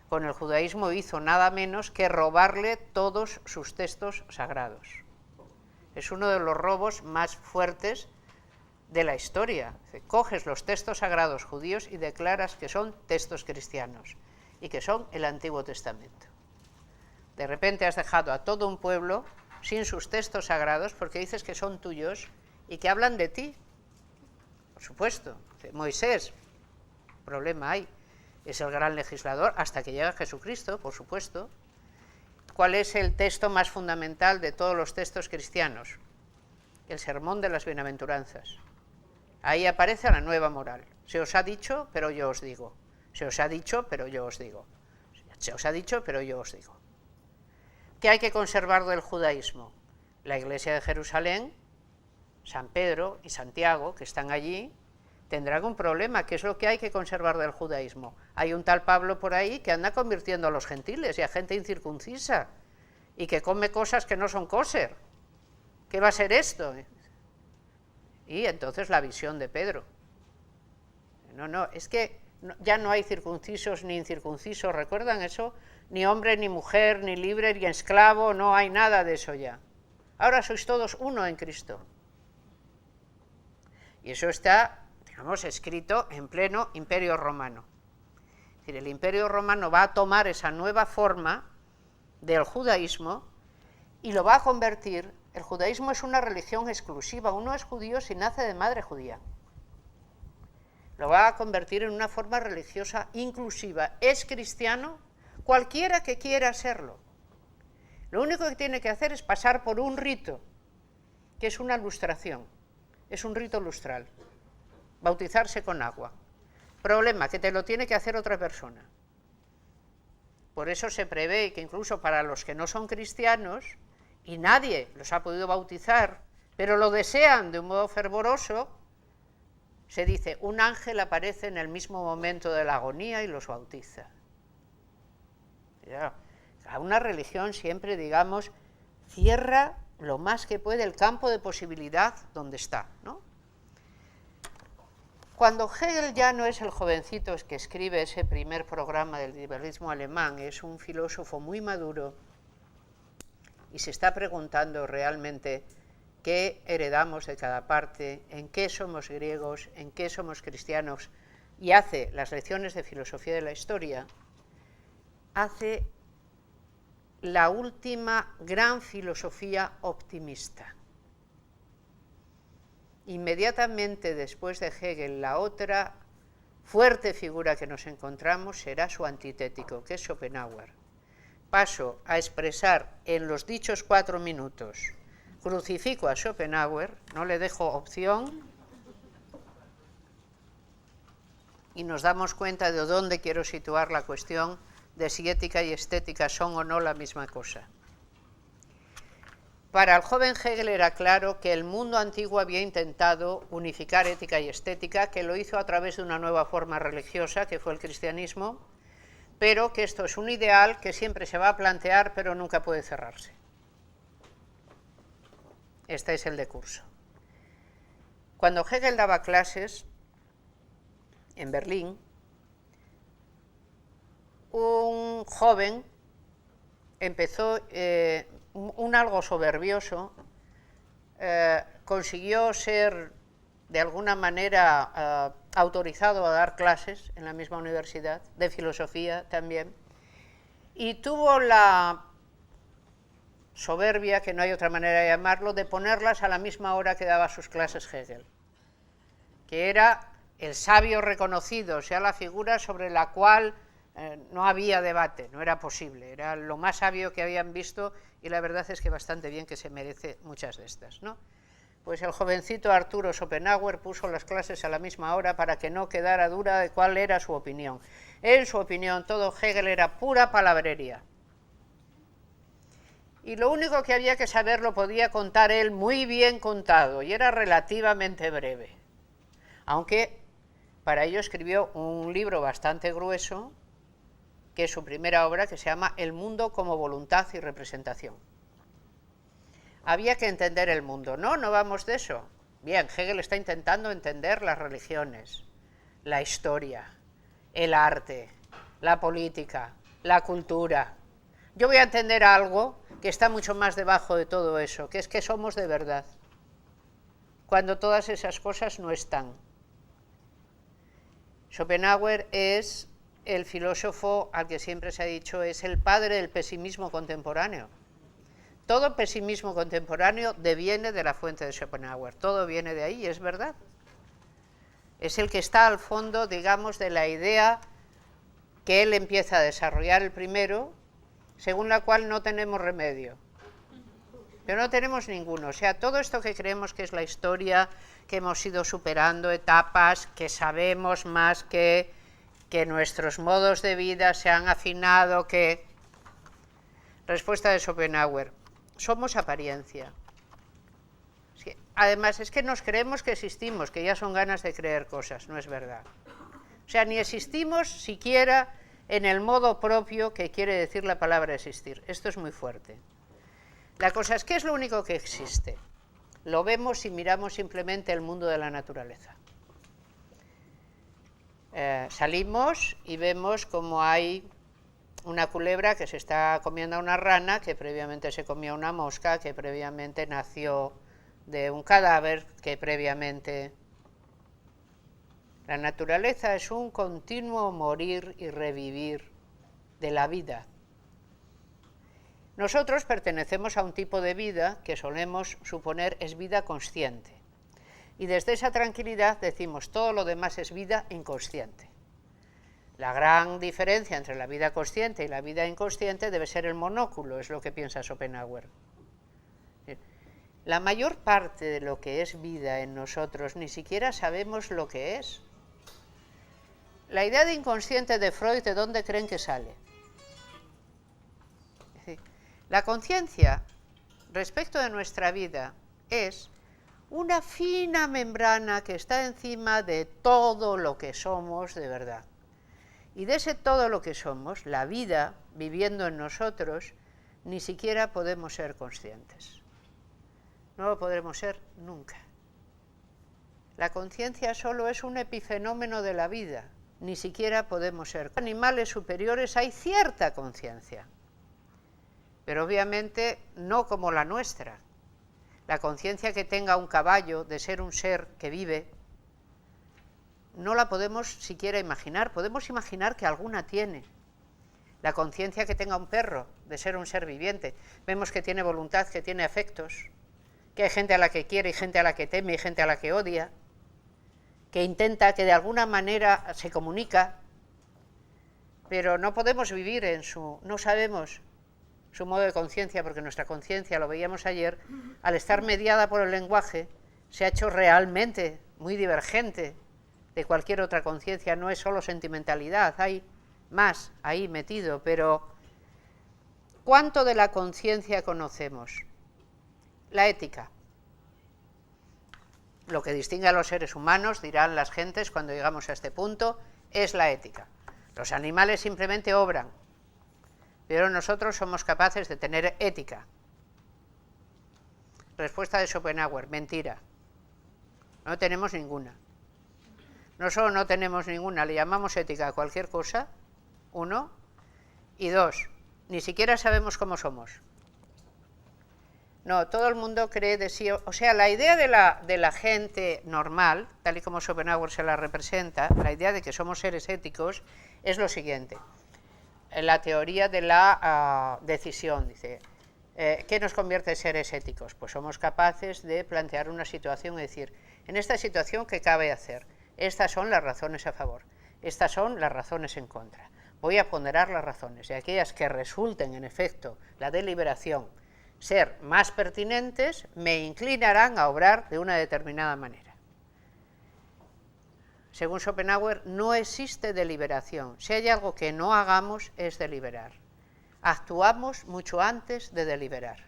S1: con el judaísmo hizo nada menos que robarle todos sus textos sagrados. Es uno de los robos más fuertes de la historia. Coges los textos sagrados judíos y declaras que son textos cristianos y que son el Antiguo Testamento. De repente has dejado a todo un pueblo sin sus textos sagrados porque dices que son tuyos y que hablan de ti. Por supuesto, Moisés, problema hay, es el gran legislador hasta que llega Jesucristo, por supuesto. ¿Cuál es el texto más fundamental de todos los textos cristianos? El Sermón de las Bienaventuranzas. Ahí aparece la nueva moral. Se os ha dicho, pero yo os digo. Se os ha dicho, pero yo os digo. Se os ha dicho, pero yo os digo. ¿Qué hay que conservar del judaísmo? La Iglesia de Jerusalén, San Pedro y Santiago, que están allí, tendrán un problema. ¿Qué es lo que hay que conservar del judaísmo? Hay un tal Pablo por ahí que anda convirtiendo a los gentiles y a gente incircuncisa y que come cosas que no son kosher. ¿Qué va a ser esto? Y entonces la visión de Pedro. No, es que ya no hay circuncisos ni incircuncisos, ¿recuerdan eso? Ni hombre, ni mujer, ni libre, ni esclavo, no hay nada de eso ya. Ahora sois todos uno en Cristo. Y eso está, digamos, escrito en pleno Imperio Romano. Es decir, el Imperio Romano va a tomar esa nueva forma del judaísmo y lo va a convertir. El judaísmo es una religión exclusiva, uno es judío si nace de madre judía. Lo va a convertir en una forma religiosa inclusiva. Es cristiano cualquiera que quiera serlo. Lo único que tiene que hacer es pasar por un rito, que es una lustración, es un rito lustral, bautizarse con agua. Problema, que te lo tiene que hacer otra persona. Por eso se prevé que incluso para los que no son cristianos, y nadie los ha podido bautizar, pero lo desean de un modo fervoroso, se dice, un ángel aparece en el mismo momento de la agonía y los bautiza. A una religión siempre, digamos, cierra lo más que puede el campo de posibilidad donde está, ¿no? Cuando Hegel ya no es el jovencito que escribe ese primer programa del liberalismo alemán, es un filósofo muy maduro y se está preguntando realmente qué heredamos de cada parte, en qué somos griegos, en qué somos cristianos, y hace las lecciones de filosofía de la historia, hace la última gran filosofía optimista. Inmediatamente después de Hegel, la otra fuerte figura que nos encontramos será su antitético, que es Schopenhauer. Paso a expresar en los dichos 4 minutos, crucifico a Schopenhauer, no le dejo opción, y nos damos cuenta de dónde quiero situar la cuestión de si ética y estética son o no la misma cosa. Para el joven Hegel era claro que el mundo antiguo había intentado unificar ética y estética, que lo hizo a través de una nueva forma religiosa, que fue el cristianismo, pero que esto es un ideal que siempre se va a plantear, pero nunca puede cerrarse. Este es el decurso. Cuando Hegel daba clases en Berlín, un joven empezó, un algo soberbioso, consiguió ser de alguna manera autorizado a dar clases en la misma universidad, de filosofía también, y tuvo la soberbia, que no hay otra manera de llamarlo, de ponerlas a la misma hora que daba sus clases Hegel, que era el sabio reconocido, o sea, la figura sobre la cual no había debate, no era posible, era lo más sabio que habían visto, y la verdad es que bastante bien que se merece muchas de estas, ¿no? Pues el jovencito Arturo Schopenhauer puso las clases a la misma hora para que no quedara duda de cuál era su opinión. En su opinión, todo Hegel era pura palabrería. Y lo único que había que saber lo podía contar él muy bien contado, y era relativamente breve. Aunque para ello escribió un libro bastante grueso, que es su primera obra, que se llama El mundo como voluntad y representación. Había que entender el mundo. No vamos de eso. Bien, Hegel está intentando entender las religiones, la historia, el arte, la política, la cultura. Yo voy a entender algo que está mucho más debajo de todo eso, que es que somos de verdad, cuando todas esas cosas no están. Schopenhauer es el filósofo al que siempre se ha dicho es el padre del pesimismo contemporáneo. Todo pesimismo contemporáneo deviene de la fuente de Schopenhauer, todo viene de ahí, es verdad. Es el que está al fondo, digamos, de la idea que él empieza a desarrollar el primero, según la cual no tenemos remedio. Pero no tenemos ninguno. O sea, todo esto que creemos que es la historia, que hemos ido superando etapas, que sabemos más que nuestros modos de vida se han afinado, que... Respuesta de Schopenhauer. Somos apariencia. Además, es que nos creemos que existimos, que ya son ganas de creer cosas, no es verdad. O sea, ni existimos siquiera en el modo propio que quiere decir la palabra existir. Esto es muy fuerte. La cosa es que es lo único que existe. Lo vemos si miramos simplemente el mundo de la naturaleza. Salimos y vemos como hay una culebra que se está comiendo a una rana, que previamente se comió una mosca, que previamente nació de un cadáver, que previamente... La naturaleza es un continuo morir y revivir de la vida. Nosotros pertenecemos a un tipo de vida que solemos suponer es vida consciente. Y desde esa tranquilidad decimos todo lo demás es vida inconsciente. La gran diferencia entre la vida consciente y la vida inconsciente debe ser el monóculo, es lo que piensa Schopenhauer. La mayor parte de lo que es vida en nosotros ni siquiera sabemos lo que es. La idea de inconsciente de Freud, ¿de dónde creen que sale? La conciencia respecto de nuestra vida es una fina membrana que está encima de todo lo que somos de verdad. Y de ese todo lo que somos, la vida viviendo en nosotros, ni siquiera podemos ser conscientes. No lo podremos ser nunca. La conciencia solo es un epifenómeno de la vida, ni siquiera podemos ser. En animales superiores hay cierta conciencia, pero obviamente no como la nuestra. La conciencia que tenga un caballo de ser un ser que vive, no la podemos siquiera imaginar. Podemos imaginar que alguna tiene. La conciencia que tenga un perro de ser un ser viviente. Vemos que tiene voluntad, que tiene afectos, que hay gente a la que quiere y gente a la que teme y gente a la que odia, que intenta, que de alguna manera se comunica, pero no podemos vivir en su... no sabemos su modo de conciencia, porque nuestra conciencia, lo veíamos ayer, al estar mediada por el lenguaje, se ha hecho realmente muy divergente de cualquier otra conciencia. No es solo sentimentalidad, hay más ahí metido, pero ¿cuánto de la conciencia conocemos? La ética. Lo que distingue a los seres humanos, dirán las gentes cuando llegamos a este punto, es la ética. Los animales simplemente obran, pero nosotros somos capaces de tener ética. Respuesta de Schopenhauer, mentira. No tenemos ninguna. No solo no tenemos ninguna, le llamamos ética a cualquier cosa, uno, y dos, ni siquiera sabemos cómo somos. No, todo el mundo cree de sí, o sea, la idea de la gente normal, tal y como Schopenhauer se la representa, la idea de que somos seres éticos, es lo siguiente. La teoría de la decisión, dice, ¿qué nos convierte en seres éticos? Pues somos capaces de plantear una situación y decir, en esta situación, ¿qué cabe hacer? Estas son las razones a favor, estas son las razones en contra. Voy a ponderar las razones, y aquellas que resulten, en efecto, la deliberación, ser más pertinentes, me inclinarán a obrar de una determinada manera. Según Schopenhauer, no existe deliberación. Si hay algo que no hagamos, es deliberar. Actuamos mucho antes de deliberar.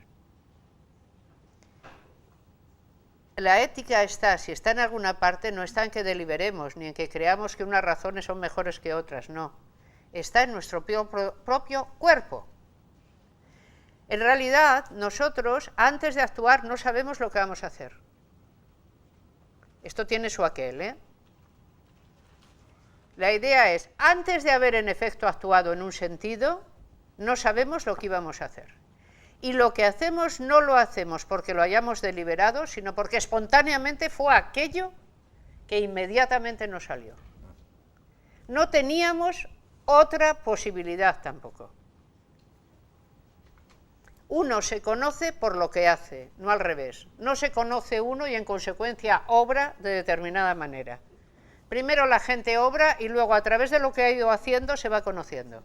S1: La ética está, si está en alguna parte, no está en que deliberemos, ni en que creamos que unas razones son mejores que otras, no. Está en nuestro propio cuerpo. En realidad, nosotros, antes de actuar, no sabemos lo que vamos a hacer. Esto tiene su aquel, ¿eh? La idea es, antes de haber en efecto actuado en un sentido, no sabemos lo que íbamos a hacer. Y lo que hacemos no lo hacemos porque lo hayamos deliberado, sino porque espontáneamente fue aquello que inmediatamente nos salió. No teníamos otra posibilidad tampoco. Uno se conoce por lo que hace, no al revés. No se conoce uno y en consecuencia obra de determinada manera. Primero la gente obra y luego a través de lo que ha ido haciendo se va conociendo.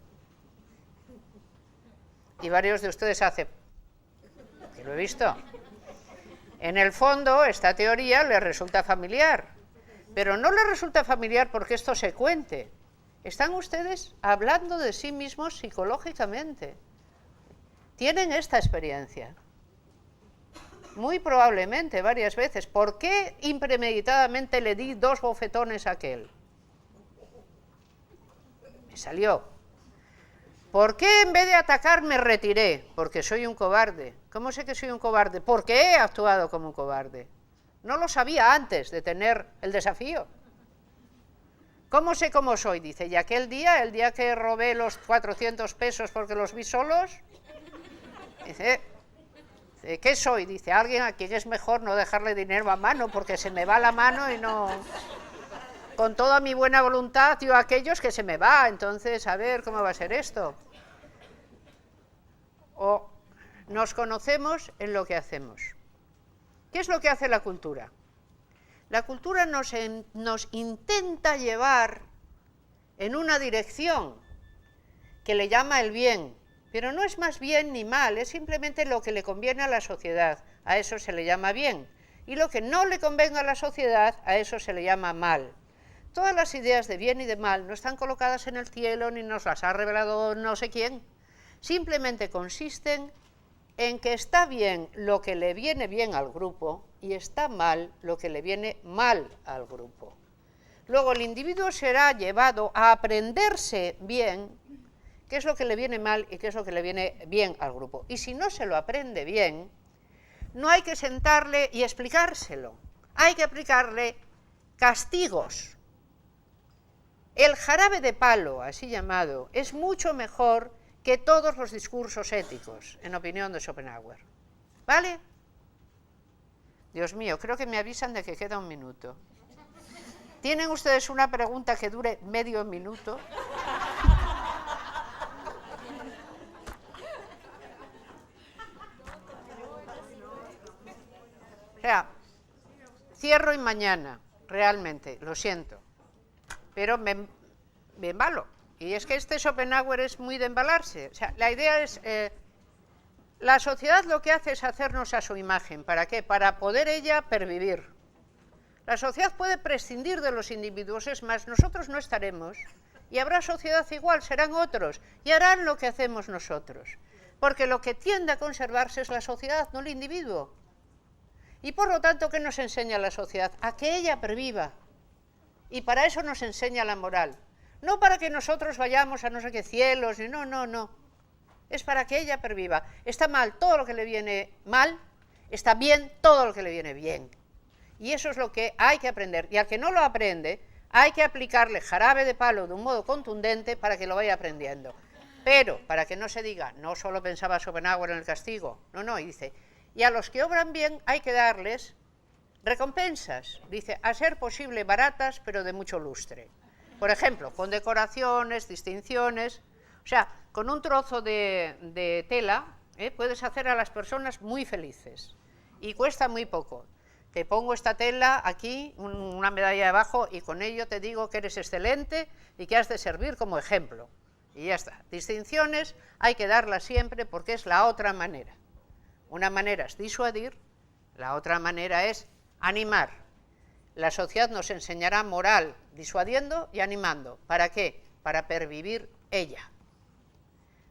S1: Y varios de ustedes hacen, que lo he visto. En el fondo esta teoría les resulta familiar, pero no les resulta familiar porque esto se cuente. Están ustedes hablando de sí mismos psicológicamente. Tienen esta experiencia, muy probablemente varias veces. ¿Por qué impremeditadamente le di 2 bofetones a aquel? Me salió. ¿Por qué en vez de atacar me retiré? Porque soy un cobarde. ¿Cómo sé que soy un cobarde? Porque he actuado como un cobarde. No lo sabía antes de tener el desafío. ¿Cómo sé cómo soy? Dice, y aquel día, el día que robé los 400 pesos porque los vi solos, dice, ¿qué soy? Dice, alguien a quien es mejor no dejarle dinero a mano porque se me va la mano y no... Con toda mi buena voluntad, yo a aquellos que se me va, entonces, a ver, ¿cómo va a ser esto? O nos conocemos en lo que hacemos. ¿Qué es lo que hace la cultura? La cultura nos intenta llevar en una dirección que le llama el bien, pero no es más bien ni mal, es simplemente lo que le conviene a la sociedad, a eso se le llama bien, y lo que no le convenga a la sociedad, a eso se le llama mal. Todas las ideas de bien y de mal no están colocadas en el cielo, ni nos las ha revelado no sé quién, simplemente consisten en que está bien lo que le viene bien al grupo y está mal lo que le viene mal al grupo. Luego el individuo será llevado a aprenderse bien qué es lo que le viene mal y qué es lo que le viene bien al grupo. Y si no se lo aprende bien, no hay que sentarle y explicárselo, hay que aplicarle castigos. El jarabe de palo, así llamado, es mucho mejor que todos los discursos éticos, en opinión de Schopenhauer. ¿Vale? Dios mío, creo que me avisan de que queda un minuto. ¿Tienen ustedes una pregunta que dure medio minuto? O sea, cierro y mañana, realmente, lo siento. Pero me embalo. Y es que este Schopenhauer es muy de embalarse. O sea, la idea es, la sociedad lo que hace es hacernos a su imagen. ¿Para qué? Para poder ella pervivir. La sociedad puede prescindir de los individuos, es más, nosotros no estaremos. Y habrá sociedad igual, serán otros, y harán lo que hacemos nosotros. Porque lo que tiende a conservarse es la sociedad, no el individuo. Y por lo tanto, ¿qué nos enseña la sociedad? A que ella perviva. Y para eso nos enseña la moral. No para que nosotros vayamos a no sé qué cielos, ni no. Es para que ella perviva. Está mal todo lo que le viene mal, está bien todo lo que le viene bien. Y eso es lo que hay que aprender. Y al que no lo aprende, hay que aplicarle jarabe de palo de un modo contundente para que lo vaya aprendiendo. Pero, para que no se diga, no solo pensaba Schopenhauer en el castigo, no, y dice, y a los que obran bien hay que darles recompensas, dice, a ser posible baratas, pero de mucho lustre. Por ejemplo, con decoraciones, distinciones, o sea, con un trozo de tela puedes hacer a las personas muy felices y cuesta muy poco. Te pongo esta tela aquí, una medalla abajo, y con ello te digo que eres excelente y que has de servir como ejemplo. Y ya está. Distinciones hay que darlas siempre porque es la otra manera. Una manera es disuadir, la otra manera es animar. La sociedad nos enseñará moral disuadiendo y animando. ¿Para qué? Para pervivir ella.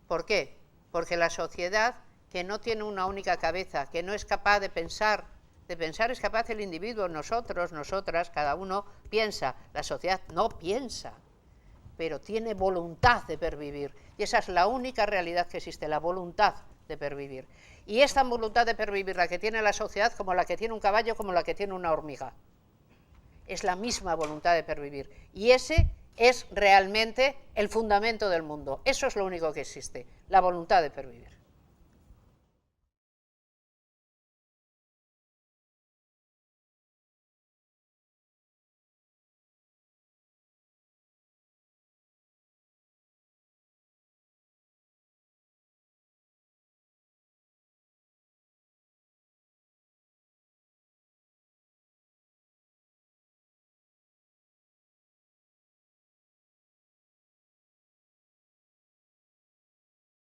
S1: ¿Por qué? Porque la sociedad que no tiene una única cabeza, que no es capaz de pensar es capaz el individuo, nosotros, nosotras, cada uno piensa. La sociedad no piensa, pero tiene voluntad de pervivir. Y esa es la única realidad que existe, la voluntad de pervivir. Y esta voluntad de pervivir, la que tiene la sociedad, como la que tiene un caballo, como la que tiene una hormiga. Es la misma voluntad de pervivir. Y ese es realmente el fundamento del mundo. Eso es lo único que existe, la voluntad de pervivir.